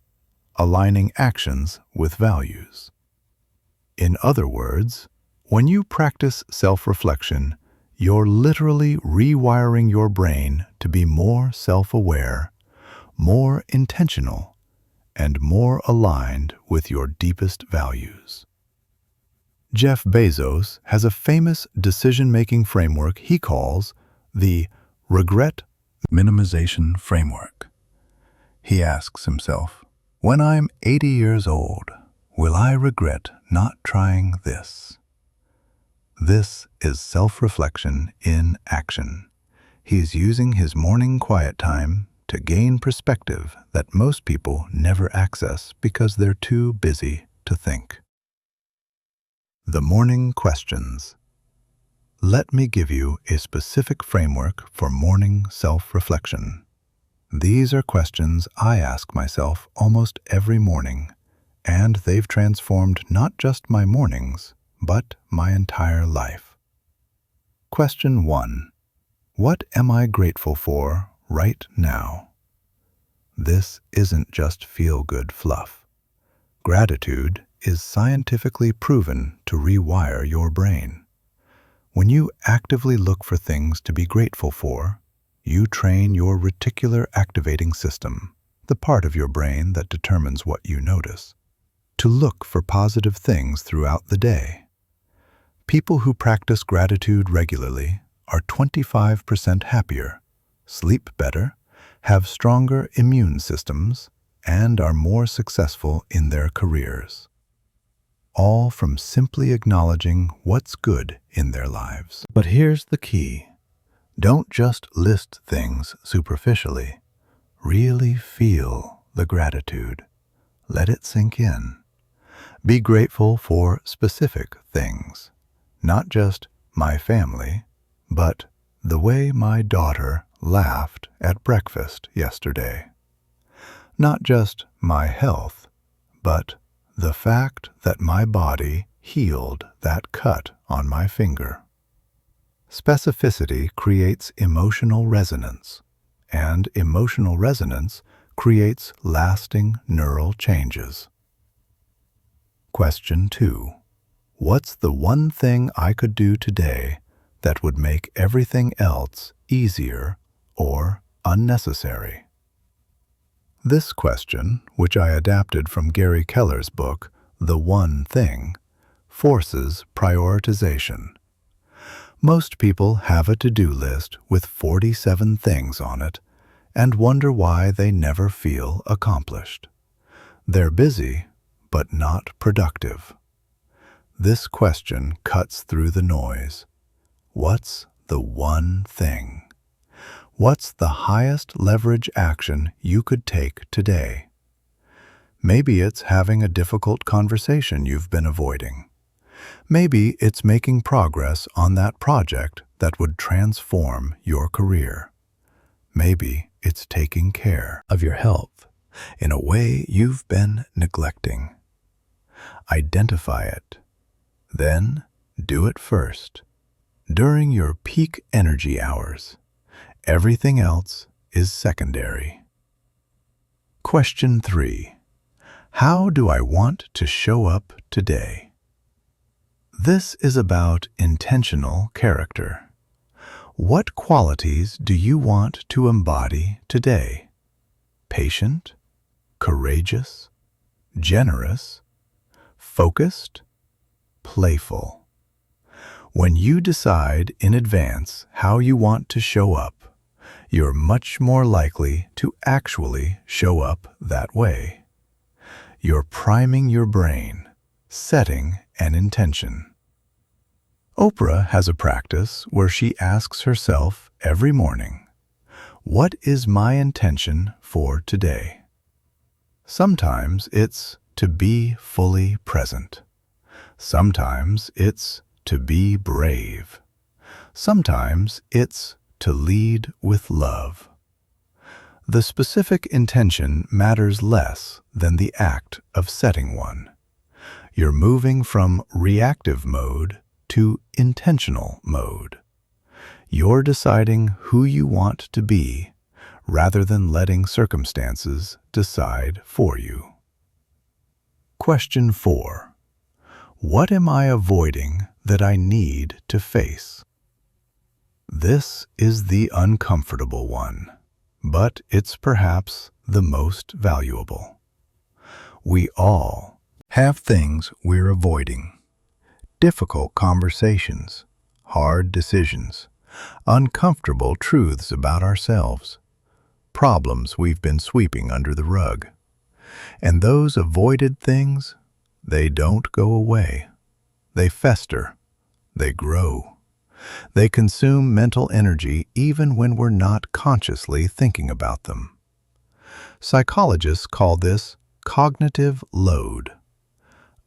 aligning actions with values. In other words, when you practice self-reflection, you're literally rewiring your brain to be more self-aware, more intentional, and more aligned with your deepest values. Jeff Bezos has a famous decision-making framework he calls the regret minimization framework. He asks himself, when I'm 80 years old, will I regret not trying this? This is self-reflection in action. He is using his morning quiet time to gain perspective that most people never access because they're too busy to think. The morning questions. Let me give you a specific framework for morning self-reflection. These are questions I ask myself almost every morning, and they've transformed not just my mornings, but my entire life. Question 1. What am I grateful for right now? This isn't just feel-good fluff. Gratitude is scientifically proven to rewire your brain. When you actively look for things to be grateful for, you train your reticular activating system, the part of your brain that determines what you notice, to look for positive things throughout the day. People who practice gratitude regularly are 25% happier, sleep better, have stronger immune systems, and are more successful in their careers. All from simply acknowledging what's good in their lives. But here's the key. Don't just list things superficially. Really feel the gratitude. Let it sink in. Be grateful for specific things. Not just my family, but the way my daughter laughed at breakfast yesterday. Not just my health, but the fact that my body healed that cut on my finger. Specificity creates emotional resonance, and emotional resonance creates lasting neural changes. Question 2. What's the one thing I could do today that would make everything else easier or unnecessary? This question, which I adapted from Gary Keller's book, The One Thing, forces prioritization. Most people have a to-do list with 47 things on it and wonder why they never feel accomplished. They're busy, but not productive. This question cuts through the noise. What's the one thing? What's the highest leverage action you could take today? Maybe it's having a difficult conversation you've been avoiding. Maybe it's making progress on that project that would transform your career. Maybe it's taking care of your health in a way you've been neglecting. Identify it. Then do it first. During your peak energy hours. Everything else is secondary. Question 3. How do I want to show up today? This is about intentional character. What qualities do you want to embody today? Patient, courageous, generous, focused, playful. When you decide in advance how you want to show up, you're much more likely to actually show up that way. You're priming your brain, setting an intention. Oprah has a practice where she asks herself every morning, what is my intention for today? Sometimes it's to be fully present. Sometimes it's to be brave. Sometimes it's to lead with love. The specific intention matters less than the act of setting one. You're moving from reactive mode to intentional mode. You're deciding who you want to be rather than letting circumstances decide for you. Question 4. What am I avoiding that I need to face? This is the uncomfortable one, but it's perhaps the most valuable. We all have things we're avoiding. Difficult conversations, hard decisions, uncomfortable truths about ourselves, problems we've been sweeping under the rug. And those avoided things, they don't go away. They fester. They grow. They consume mental energy even when we're not consciously thinking about them. Psychologists call this cognitive load.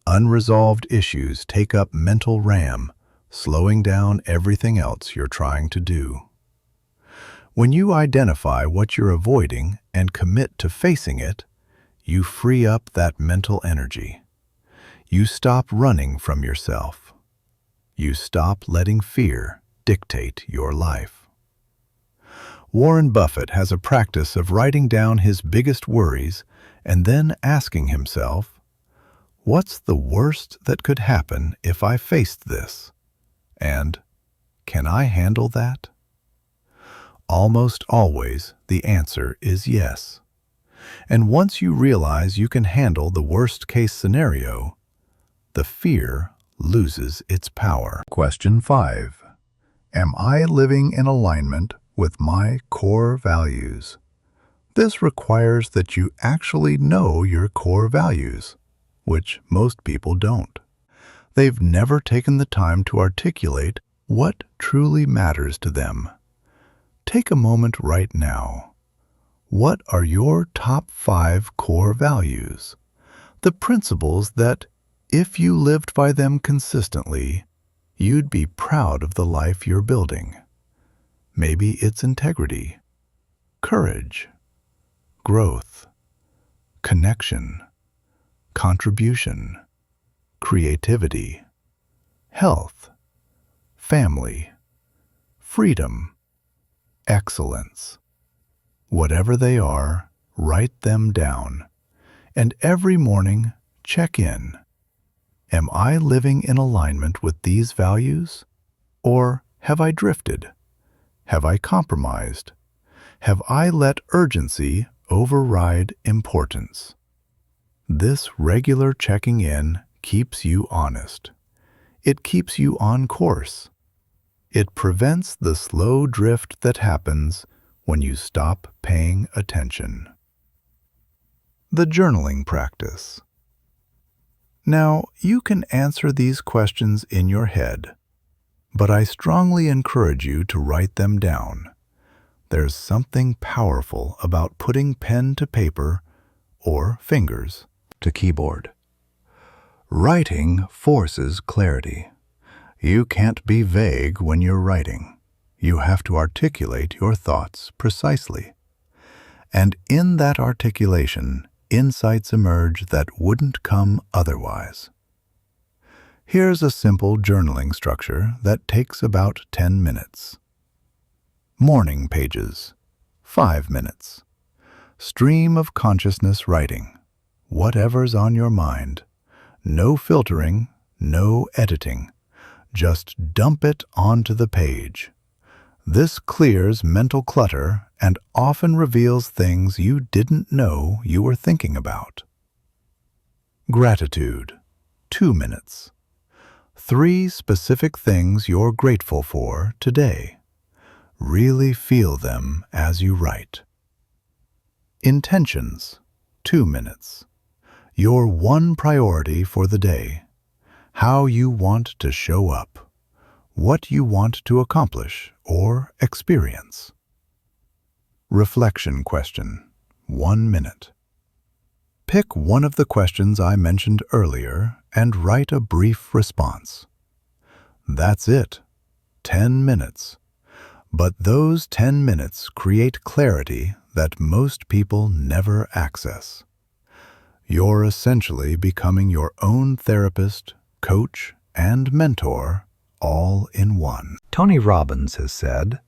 Unresolved issues take up mental RAM, slowing down everything else you're trying to do. When you identify what you're avoiding and commit to facing it, you free up that mental energy. You stop running from yourself. You stop letting fear dictate your life. Warren Buffett has a practice of writing down his biggest worries and then asking himself, what's the worst that could happen if I faced this? And, can I handle that? Almost always the answer is yes. And once you realize you can handle the worst-case scenario, the fear loses its power. Question 5. Am I living in alignment with my core values? This requires that you actually know your core values, which most people don't. They've never taken the time to articulate what truly matters to them. Take a moment right now. What are your top 5 core values? The principles that, if you lived by them consistently, you'd be proud of the life you're building. Maybe it's integrity, courage, growth, connection, contribution, creativity, health, family, freedom, excellence. Whatever they are, write them down. And every morning, check in. Am I living in alignment with these values? Or have I drifted? Have I compromised? Have I let urgency override importance? This regular checking in keeps you honest. It keeps you on course. It prevents the slow drift that happens when you stop paying attention. The journaling practice. Now, you can answer these questions in your head, but I strongly encourage you to write them down. There's something powerful about putting pen to paper or fingers to keyboard. Writing forces clarity. You can't be vague when you're writing. You have to articulate your thoughts precisely. And in that articulation, insights emerge that wouldn't come otherwise. Here's a simple journaling structure that takes about 10 minutes. Morning pages, 5 minutes. Stream of consciousness writing, whatever's on your mind. No filtering, no editing. Just dump it onto the page. This clears mental clutter and often reveals things you didn't know you were thinking about. Gratitude, 2 minutes. 3 specific things you're grateful for today. Really feel them as you write. Intentions, 2 minutes. Your one priority for the day. How you want to show up. What you want to accomplish or experience. Reflection question, 1 minute. Pick one of the questions I mentioned earlier and write a brief response. That's it, 10 minutes. But those 10 minutes create clarity that most people never access. You're essentially becoming your own therapist, coach, and mentor all in one. Tony Robbins has said,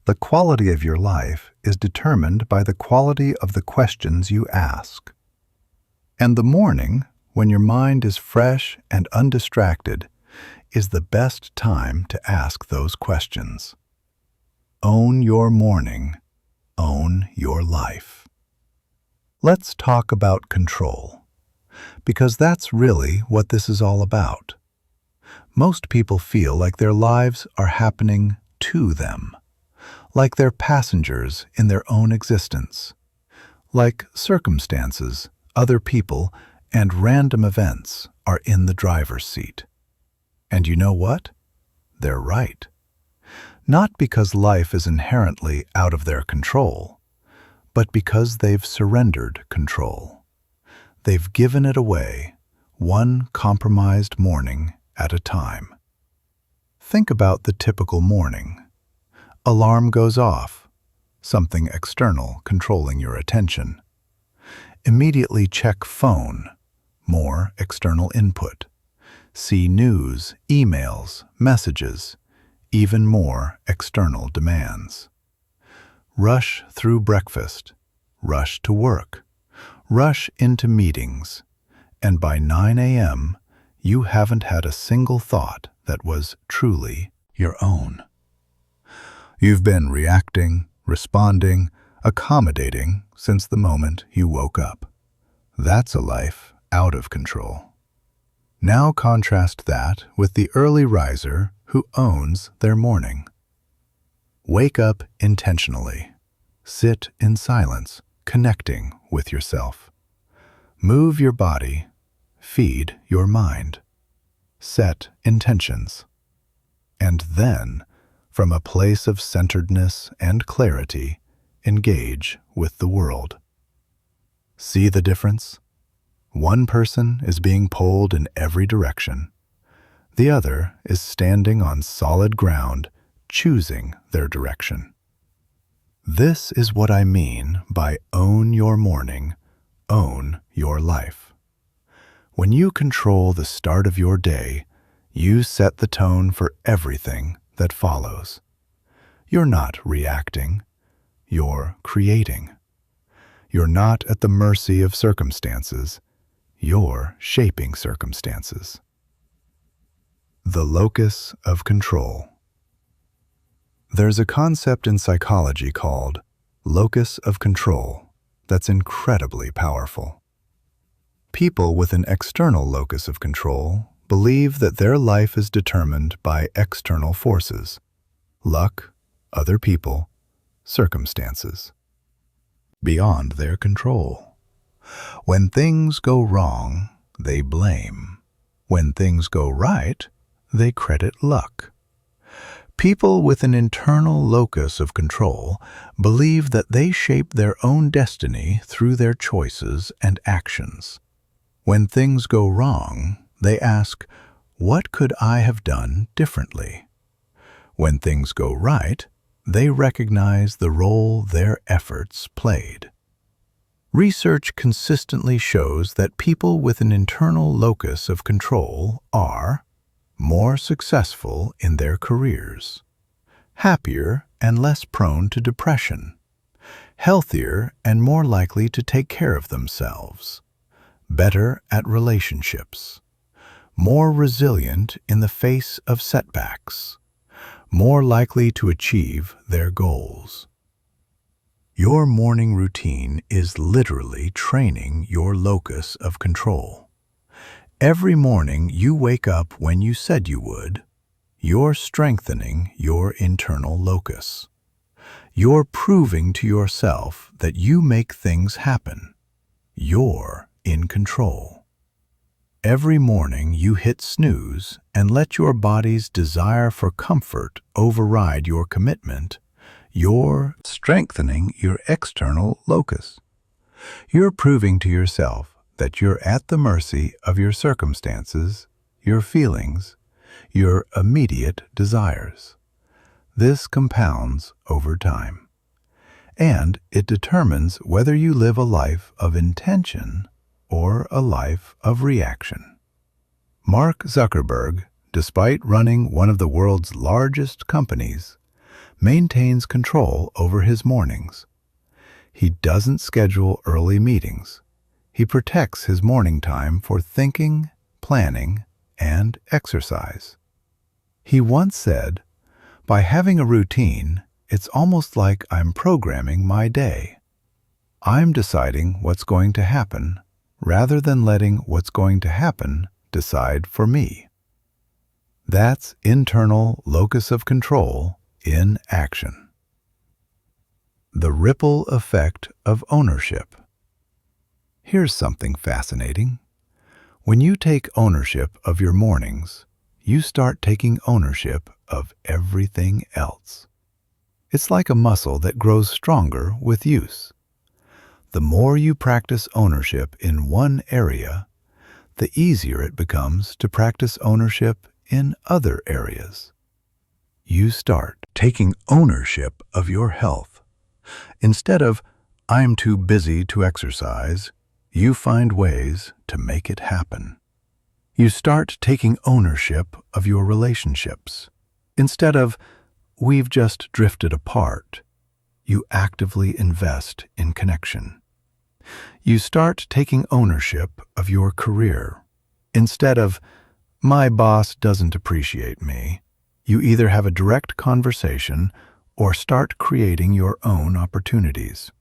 "The quality of your life is determined by the quality of the questions you ask." And the morning, when your mind is fresh and undistracted, is the best time to ask those questions. Own your morning. Own your life. Let's talk about control, because that's really what this is all about. Most people feel like their lives are happening to them, like they're passengers in their own existence, like circumstances, other people, and random events are in the driver's seat. And you know what? They're right. Not because life is inherently out of their control, but because they've surrendered control. They've given it away, one compromised morning at a time. Think about the typical morning. Alarm goes off, something external controlling your attention. Immediately check phone, more external input. See news, emails, messages, even more external demands. Rush through breakfast, rush to work, rush into meetings, and by 9 a.m., you haven't had a single thought that was truly your own. You've been reacting, responding, accommodating since the moment you woke up. That's a life out of control. Now contrast that with the early riser who owns their morning. Wake up intentionally. Sit in silence, connecting with yourself. Move your body. Feed your mind. Set intentions. And then, from a place of centeredness and clarity, engage with the world. See the difference? One person is being pulled in every direction. The other is standing on solid ground, choosing their direction. This is what I mean by own your morning, own your life. When you control the start of your day, you set the tone for everything that follows. You're not reacting, you're creating. You're not at the mercy of circumstances, you're shaping circumstances. The locus of control. There's a concept in psychology called locus of control that's incredibly powerful. People with an external locus of control believe that their life is determined by external forces, luck, other people, circumstances, beyond their control. When things go wrong, they blame. When things go right, they credit luck. People with an internal locus of control believe that they shape their own destiny through their choices and actions. When things go wrong, they ask, "What could I have done differently?" When things go right, they recognize the role their efforts played. Research consistently shows that people with an internal locus of control are more successful in their careers, happier and less prone to depression, healthier and more likely to take care of themselves, better at relationships, more resilient in the face of setbacks, more likely to achieve their goals. Your morning routine is literally training your locus of control. Every morning you wake up when you said you would, you're strengthening your internal locus. You're proving to yourself that you make things happen. You're in control. Every morning you hit snooze and let your body's desire for comfort override your commitment. You're strengthening your external locus. You're proving to yourself that you're at the mercy of your circumstances, your feelings, your immediate desires. This compounds over time, and it determines whether you live a life of intention or a life of reaction. Mark Zuckerberg, despite running one of the world's largest companies, maintains control over his mornings. He doesn't schedule early meetings. He protects his morning time for thinking, planning, and exercise. He once said, "By having a routine, it's almost like I'm programming my day. I'm deciding what's going to happen rather than letting what's going to happen decide for me." That's internal locus of control in action. The ripple effect of ownership. Here's something fascinating. When you take ownership of your mornings, you start taking ownership of everything else. It's like a muscle that grows stronger with use. The more you practice ownership in one area, the easier it becomes to practice ownership in other areas. You start taking ownership of your health. Instead of, "I'm too busy to exercise," you find ways to make it happen. You start taking ownership of your relationships. Instead of, "We've just drifted apart," you actively invest in connection. You start taking ownership of your career. Instead of, "My boss doesn't appreciate me," you either have a direct conversation or start creating your own opportunities.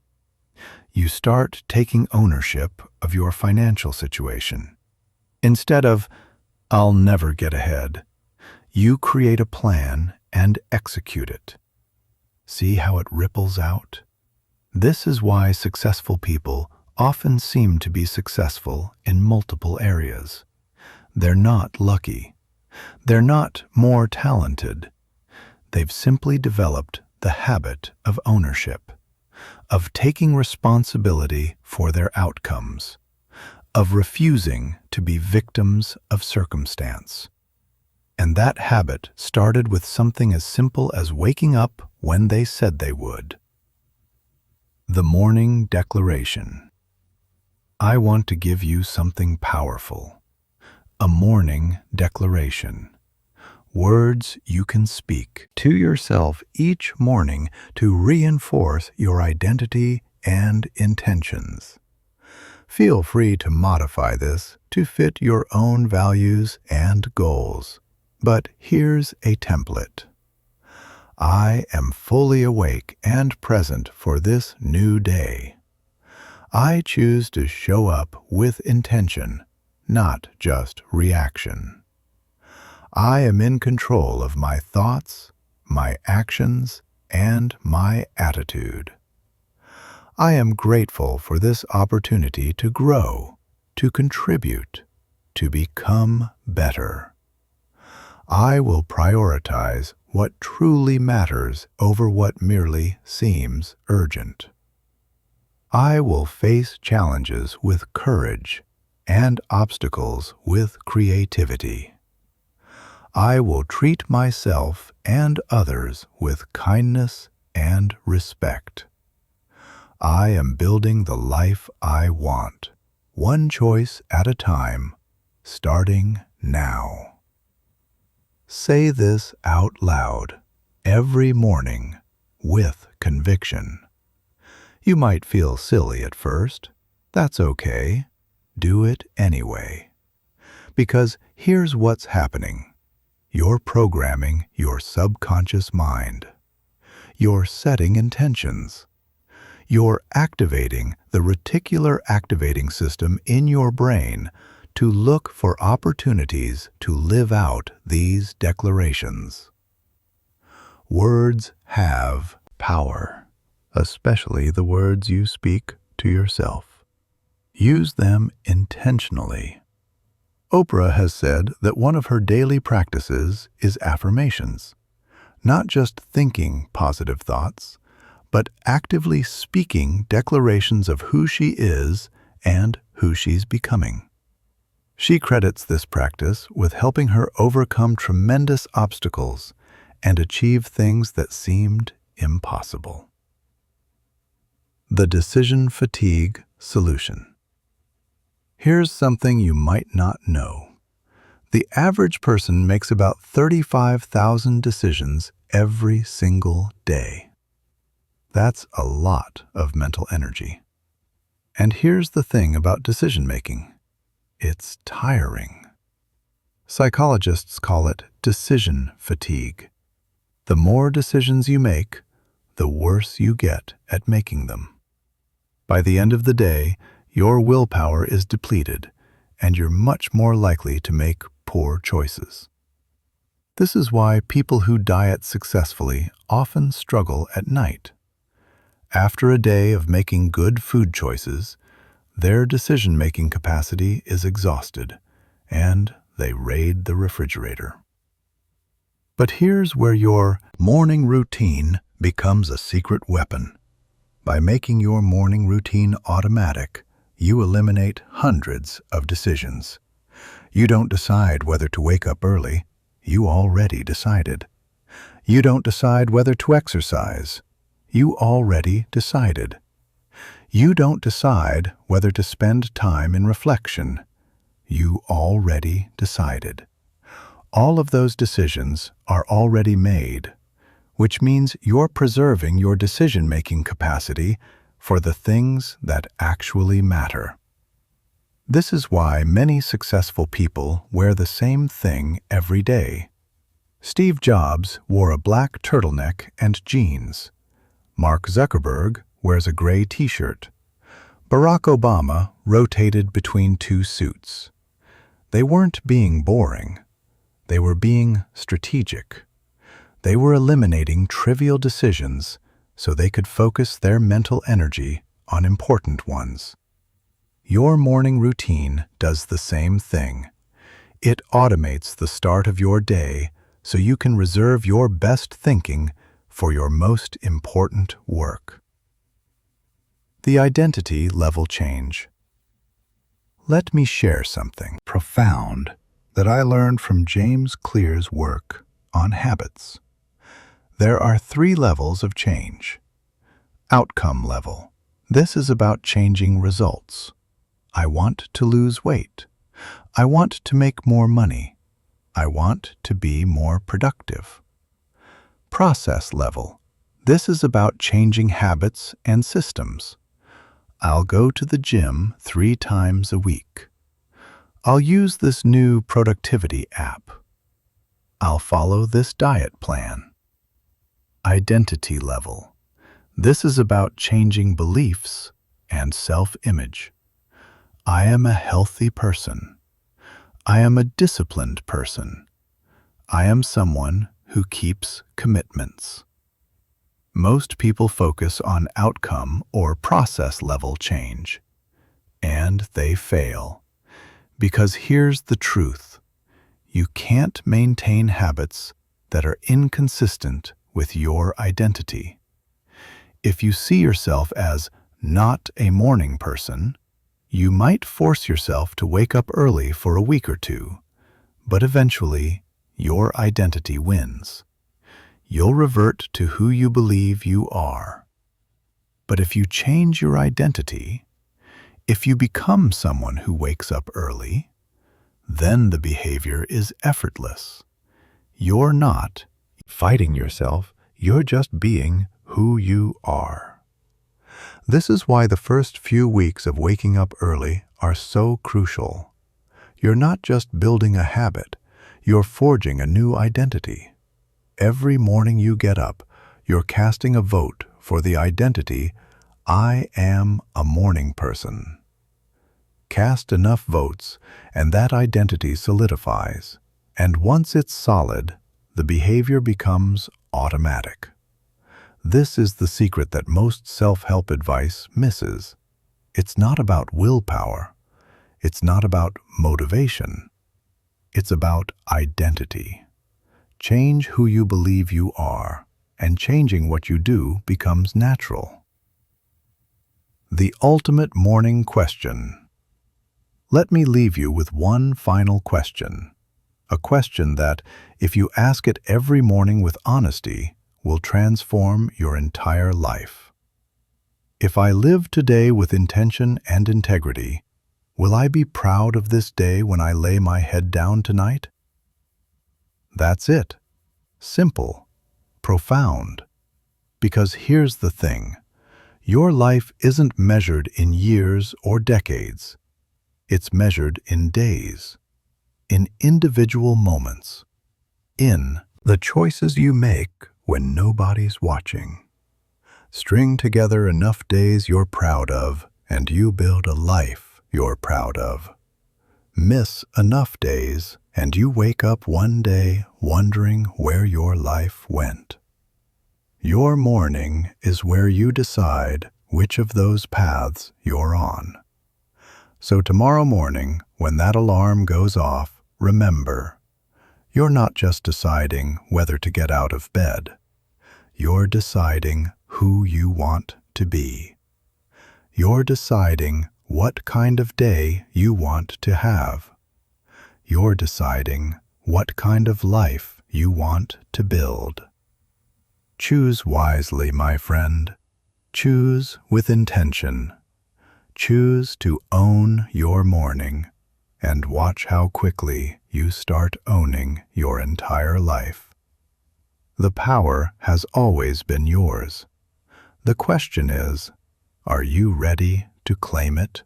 You start taking ownership of your financial situation. Instead of, "I'll never get ahead," you create a plan and execute it. See how it ripples out? This is why successful people often seem to be successful in multiple areas. They're not lucky. They're not more talented. They've simply developed the habit of ownership, of taking responsibility for their outcomes, of refusing to be victims of circumstance. And that habit started with something as simple as waking up when they said they would. The morning declaration. I want to give you something powerful. A morning declaration. Words you can speak to yourself each morning to reinforce your identity and intentions. Feel free to modify this to fit your own values and goals. But here's a template. I am fully awake and present for this new day. I choose to show up with intention, not just reaction. I am in control of my thoughts, my actions, and my attitude. I am grateful for this opportunity to grow, to contribute, to become better. I will prioritize what truly matters over what merely seems urgent. I will face challenges with courage and obstacles with creativity. I will treat myself and others with kindness and respect. I am building the life I want, one choice at a time, starting now. Say this out loud every morning with conviction. You might feel silly at first. That's okay. Do it anyway. Because here's what's happening. You're programming your subconscious mind. You're setting intentions. You're activating the reticular activating system in your brain to look for opportunities to live out these declarations. Words have power, especially the words you speak to yourself. Use them intentionally. Oprah has said that one of her daily practices is affirmations, not just thinking positive thoughts, but actively speaking declarations of who she is and who she's becoming. She credits this practice with helping her overcome tremendous obstacles and achieve things that seemed impossible. The decision fatigue solution. Here's something you might not know. The average person makes about 35,000 decisions every single day. That's a lot of mental energy. And here's the thing about decision-making. It's tiring. Psychologists call it decision fatigue. The more decisions you make, the worse you get at making them. By the end of the day, your willpower is depleted, and you're much more likely to make poor choices. This is why people who diet successfully often struggle at night. After a day of making good food choices, their decision-making capacity is exhausted, and they raid the refrigerator. But here's where your morning routine becomes a secret weapon. By making your morning routine automatic, you eliminate hundreds of decisions. You don't decide whether to wake up early. You already decided. You don't decide whether to exercise. You already decided. You don't decide whether to spend time in reflection. You already decided. All of those decisions are already made, which means you're preserving your decision-making capacity for the things that actually matter. This is why many successful people wear the same thing every day. Steve Jobs wore a black turtleneck and jeans. Mark Zuckerberg wears a gray t-shirt. Barack Obama rotated between two suits. They weren't being boring. They were being strategic. They were eliminating trivial decisions so they could focus their mental energy on important ones. Your morning routine does the same thing. It automates the start of your day so you can reserve your best thinking for your most important work. The identity level change. Let me share something profound that I learned from James Clear's work on habits. There are 3 levels of change. Outcome level. This is about changing results. I want to lose weight. I want to make more money. I want to be more productive. Process level. This is about changing habits and systems. I'll go to the gym 3 times a week. I'll use this new productivity app. I'll follow this diet plan. Identity level. This is about changing beliefs and self-image. I am a healthy person. I am a disciplined person. I am someone who keeps commitments. Most people focus on outcome or process level change, and they fail. Because here's the truth. You can't maintain habits that are inconsistent with your identity. If you see yourself as not a morning person, you might force yourself to wake up early for a week or 2, but eventually your identity wins. You'll revert to who you believe you are. But if you change your identity, if you become someone who wakes up early, then the behavior is effortless. You're not fighting yourself, you're just being who you are. This is why the first few weeks of waking up early are so crucial. You're not just building a habit, you're forging a new identity. Every morning you get up, you're casting a vote for the identity, I am a morning person. Cast enough votes, and that identity solidifies. And once it's solid, the behavior becomes automatic. This is the secret that most self-help advice misses. It's not about willpower. It's not about motivation. It's about identity. Change who you believe you are, and changing what you do becomes natural. The ultimate morning question. Let me leave you with one final question. A question that, if you ask it every morning with honesty, will transform your entire life. If I live today with intention and integrity, Will I be proud of this day when I lay my head down tonight? That's it. Simple. Profound. Because here's the thing. Your life isn't measured in years or decades. It's measured in days, in individual moments, in the choices you make when nobody's watching. String together enough days you're proud of, and you build a life you're proud of. Miss enough days, and you wake up one day wondering where your life went. Your morning is where you decide which of those paths you're on. So tomorrow morning, when that alarm goes off, remember, you're not just deciding whether to get out of bed. You're deciding who you want to be. You're deciding what kind of day you want to have. You're deciding what kind of life you want to build. Choose wisely, my friend. Choose with intention. Choose to own your morning, and watch how quickly you start owning your entire life. The power has always been yours. The question is, are you ready to claim it?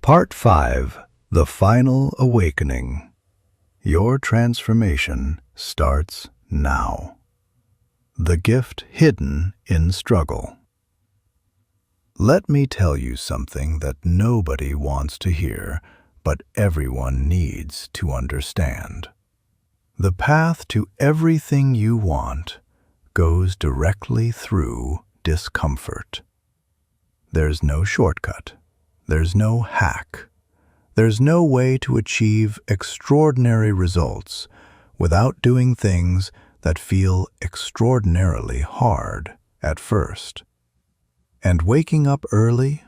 Part 5. The Final Awakening. Your transformation starts now. The gift hidden in struggle. Let me tell you something that nobody wants to hear, but everyone needs to understand. The path to everything you want goes directly through discomfort. There's no shortcut. There's no hack. There's no way to achieve extraordinary results without doing things that feel extraordinarily hard at first. And waking up early,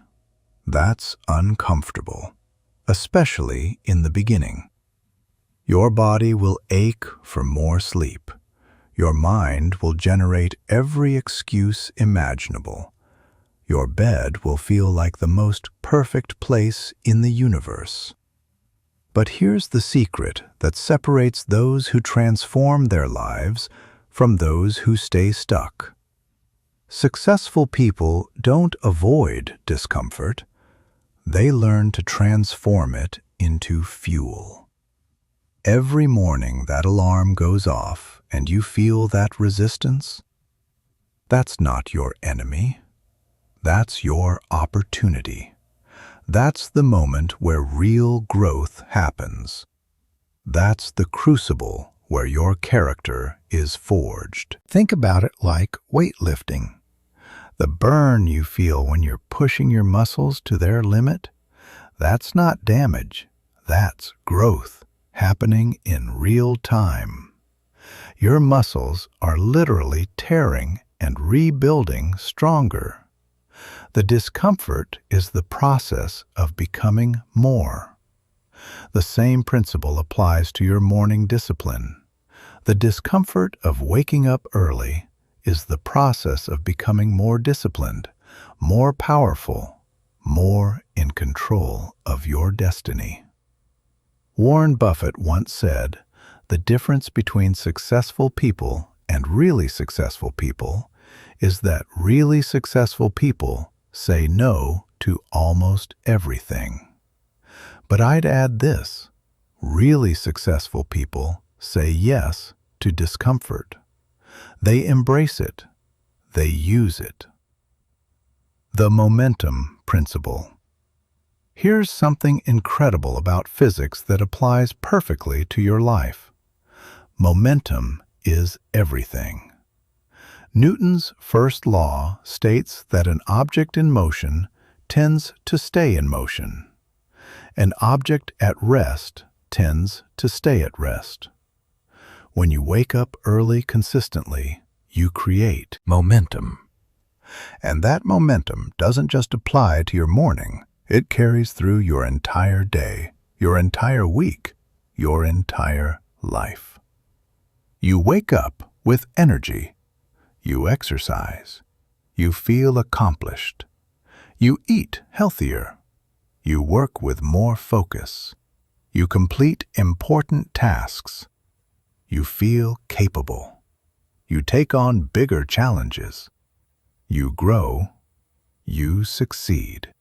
that's uncomfortable, especially in the beginning. Your body will ache for more sleep. Your mind will generate every excuse imaginable. Your bed will feel like the most perfect place in the universe. But here's the secret that separates those who transform their lives from those who stay stuck. Successful people don't avoid discomfort. They learn to transform it into fuel. Every morning that alarm goes off and you feel that resistance, that's not your enemy. That's your opportunity. That's the moment where real growth happens. That's the crucible where your character is forged. Think about it like weightlifting. The burn you feel when you're pushing your muscles to their limit, that's not damage. That's growth happening in real time. Your muscles are literally tearing and rebuilding stronger. The discomfort is the process of becoming more. The same principle applies to your morning discipline. The discomfort of waking up early is the process of becoming more disciplined, more powerful, more in control of your destiny. Warren Buffett once said, "The difference between successful people and really successful people is that really successful people say no to almost everything." But I'd add this: really successful people say yes to discomfort. They embrace it. They use it. The momentum principle. Here's something incredible about physics that applies perfectly to your life. Momentum is everything. Newton's first law states that an object in motion tends to stay in motion. An object at rest tends to stay at rest. When you wake up early consistently, you create momentum. And that momentum doesn't just apply to your morning. It carries through your entire day, your entire week, your entire life. You wake up with energy. You exercise. You feel accomplished. You eat healthier. You work with more focus. You complete important tasks. You feel capable. You take on bigger challenges. You grow. You succeed.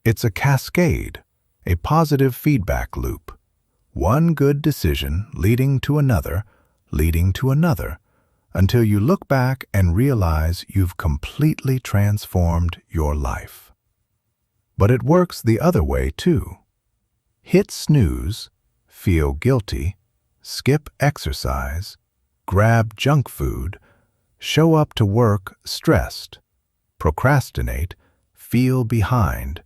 It's a cascade, a positive feedback loop. One good decision leading to another, until you look back and realize you've completely transformed your life. But it works the other way too. Hit snooze, feel guilty, skip exercise, grab junk food, show up to work stressed, procrastinate, feel behind,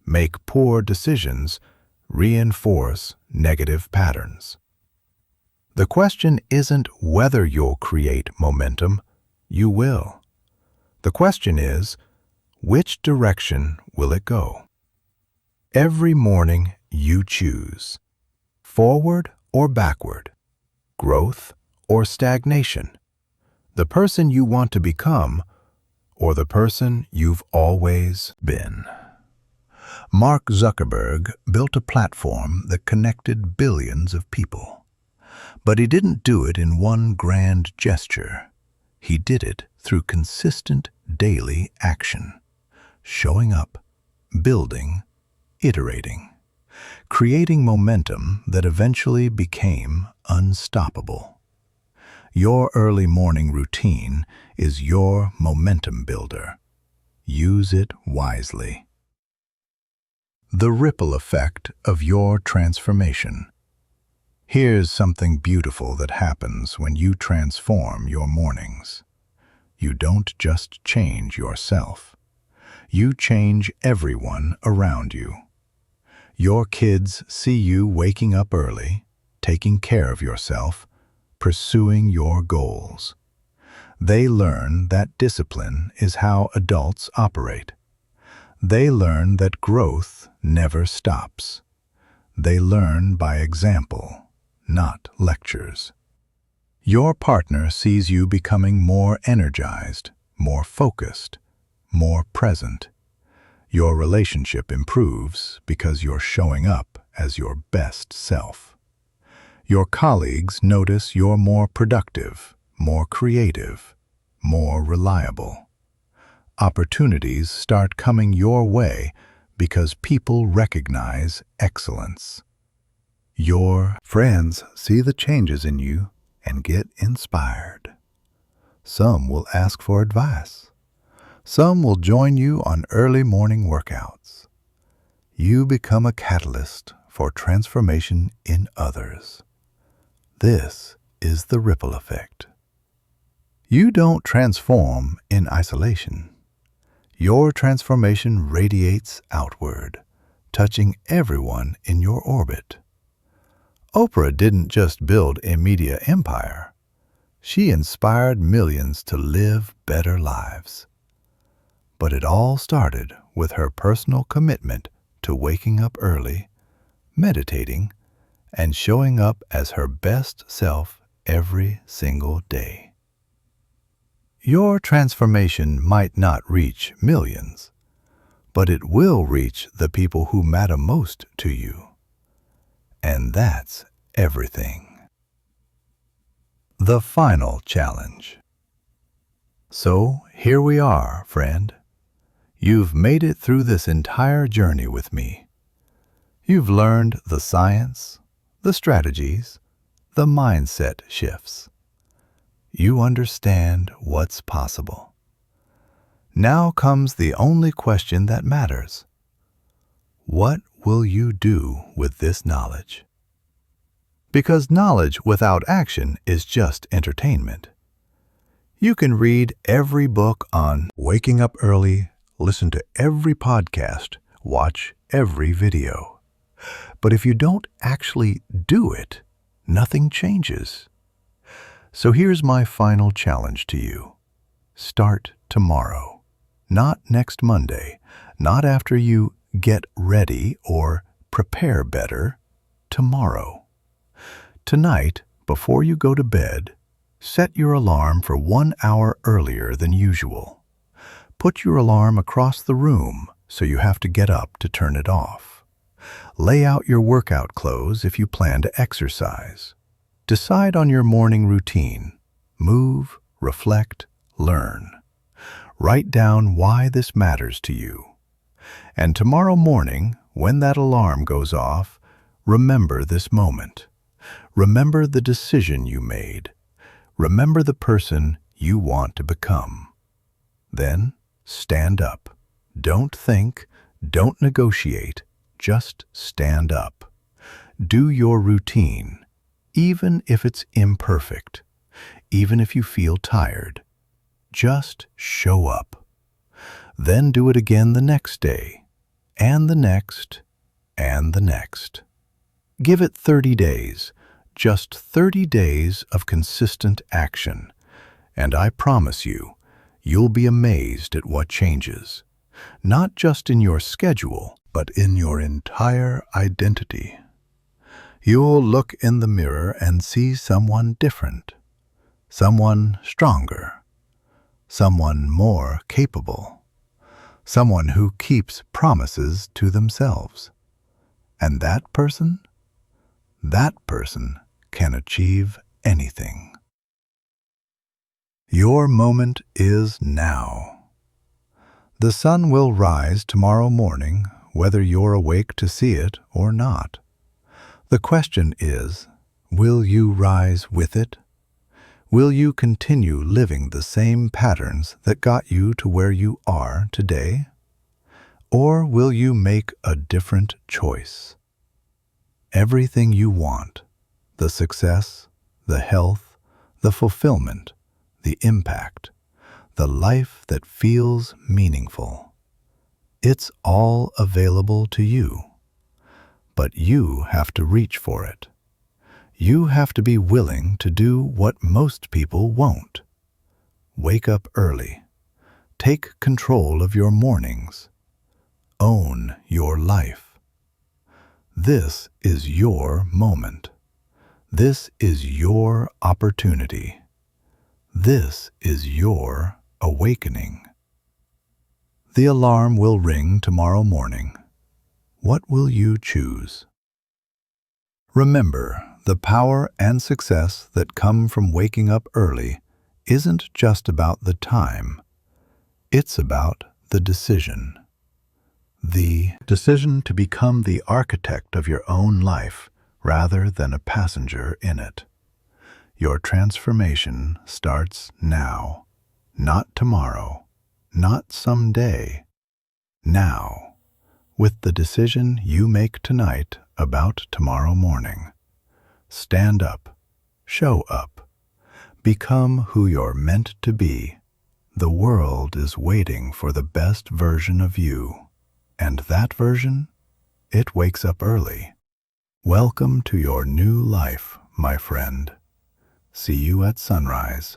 make poor decisions, reinforce negative patterns. The question isn't whether you'll create momentum, you will. The question is, which direction will it go? Every morning you choose, forward or backward, growth or stagnation, the person you want to become or the person you've always been. Mark Zuckerberg built a platform that connected billions of people. But he didn't do it in one grand gesture. He did it through consistent daily action, showing up, building, iterating, creating momentum that eventually became unstoppable. Your early morning routine is your momentum builder. Use it wisely. The ripple effect of your transformation. Here's something beautiful that happens when you transform your mornings. You don't just change yourself. You change everyone around you. Your kids see you waking up early, taking care of yourself, pursuing your goals. They learn that discipline is how adults operate. They learn that growth never stops. They learn by example, not lectures. Your partner sees you becoming more energized, more focused, more present. Your relationship improves because you're showing up as your best self. Your colleagues notice you're more productive, more creative, more reliable. Opportunities start coming your way because people recognize excellence. Your friends see the changes in you and get inspired. Some will ask for advice. Some will join you on early morning workouts. You become a catalyst for transformation in others. This is the ripple effect. You don't transform in isolation. Your transformation radiates outward, touching everyone in your orbit. Oprah didn't just build a media empire. She inspired millions to live better lives. But it all started with her personal commitment to waking up early, meditating, and showing up as her best self every single day. Your transformation might not reach millions, but it will reach the people who matter most to you. And that's everything. The final challenge. So here we are, friend. You've made it through this entire journey with me. You've learned the science, the strategies, the mindset shifts. You understand what's possible. Now comes the only question that matters. What will you do with this knowledge? Because knowledge without action is just entertainment. You can read every book on waking up early, listen to every podcast, watch every video. But if you don't actually do it, nothing changes. So here's my final challenge to you. Start tomorrow. Not next Monday, not after you get ready or prepare better. Tomorrow. Tonight, before you go to bed, set your alarm for 1 hour earlier than usual. Put your alarm across the room so you have to get up to turn it off. Lay out your workout clothes if you plan to exercise. Decide on your morning routine. Move, reflect, learn. Write down why this matters to you. And tomorrow morning, when that alarm goes off, remember this moment. Remember the decision you made. Remember the person you want to become. Then, stand up. Don't think, don't negotiate, just stand up. Do your routine, even if it's imperfect, even if you feel tired. Just show up. Then do it again the next day, and the next, and the next. Give it 30 days, just 30 days of consistent action, and I promise you, you'll be amazed at what changes. Not just in your schedule, but in your entire identity. You'll look in the mirror and see someone different, someone stronger, someone more capable, someone who keeps promises to themselves. And that person can achieve anything. Your moment is now. The sun will rise tomorrow morning, whether you're awake to see it or not. The question is, will you rise with it? Will you continue living the same patterns that got you to where you are today? Or will you make a different choice? Everything you want, the success, the health, the fulfillment, the impact, the life that feels meaningful. It's all available to you. But you have to reach for it. You have to be willing to do what most people won't. Wake up early. Take control of your mornings. Own your life. This is your moment. This is your opportunity. This is your awakening. The alarm will ring tomorrow morning. What will you choose? Remember, the power and success that come from waking up early isn't just about the time. It's about the decision. The decision to become the architect of your own life rather than a passenger in it. Your transformation starts now, not tomorrow, not someday. Now, with the decision you make tonight about tomorrow morning. Stand up, show up, become who you're meant to be. The world is waiting for the best version of you, and that version, it wakes up early. Welcome to your new life, my friend. See you at sunrise.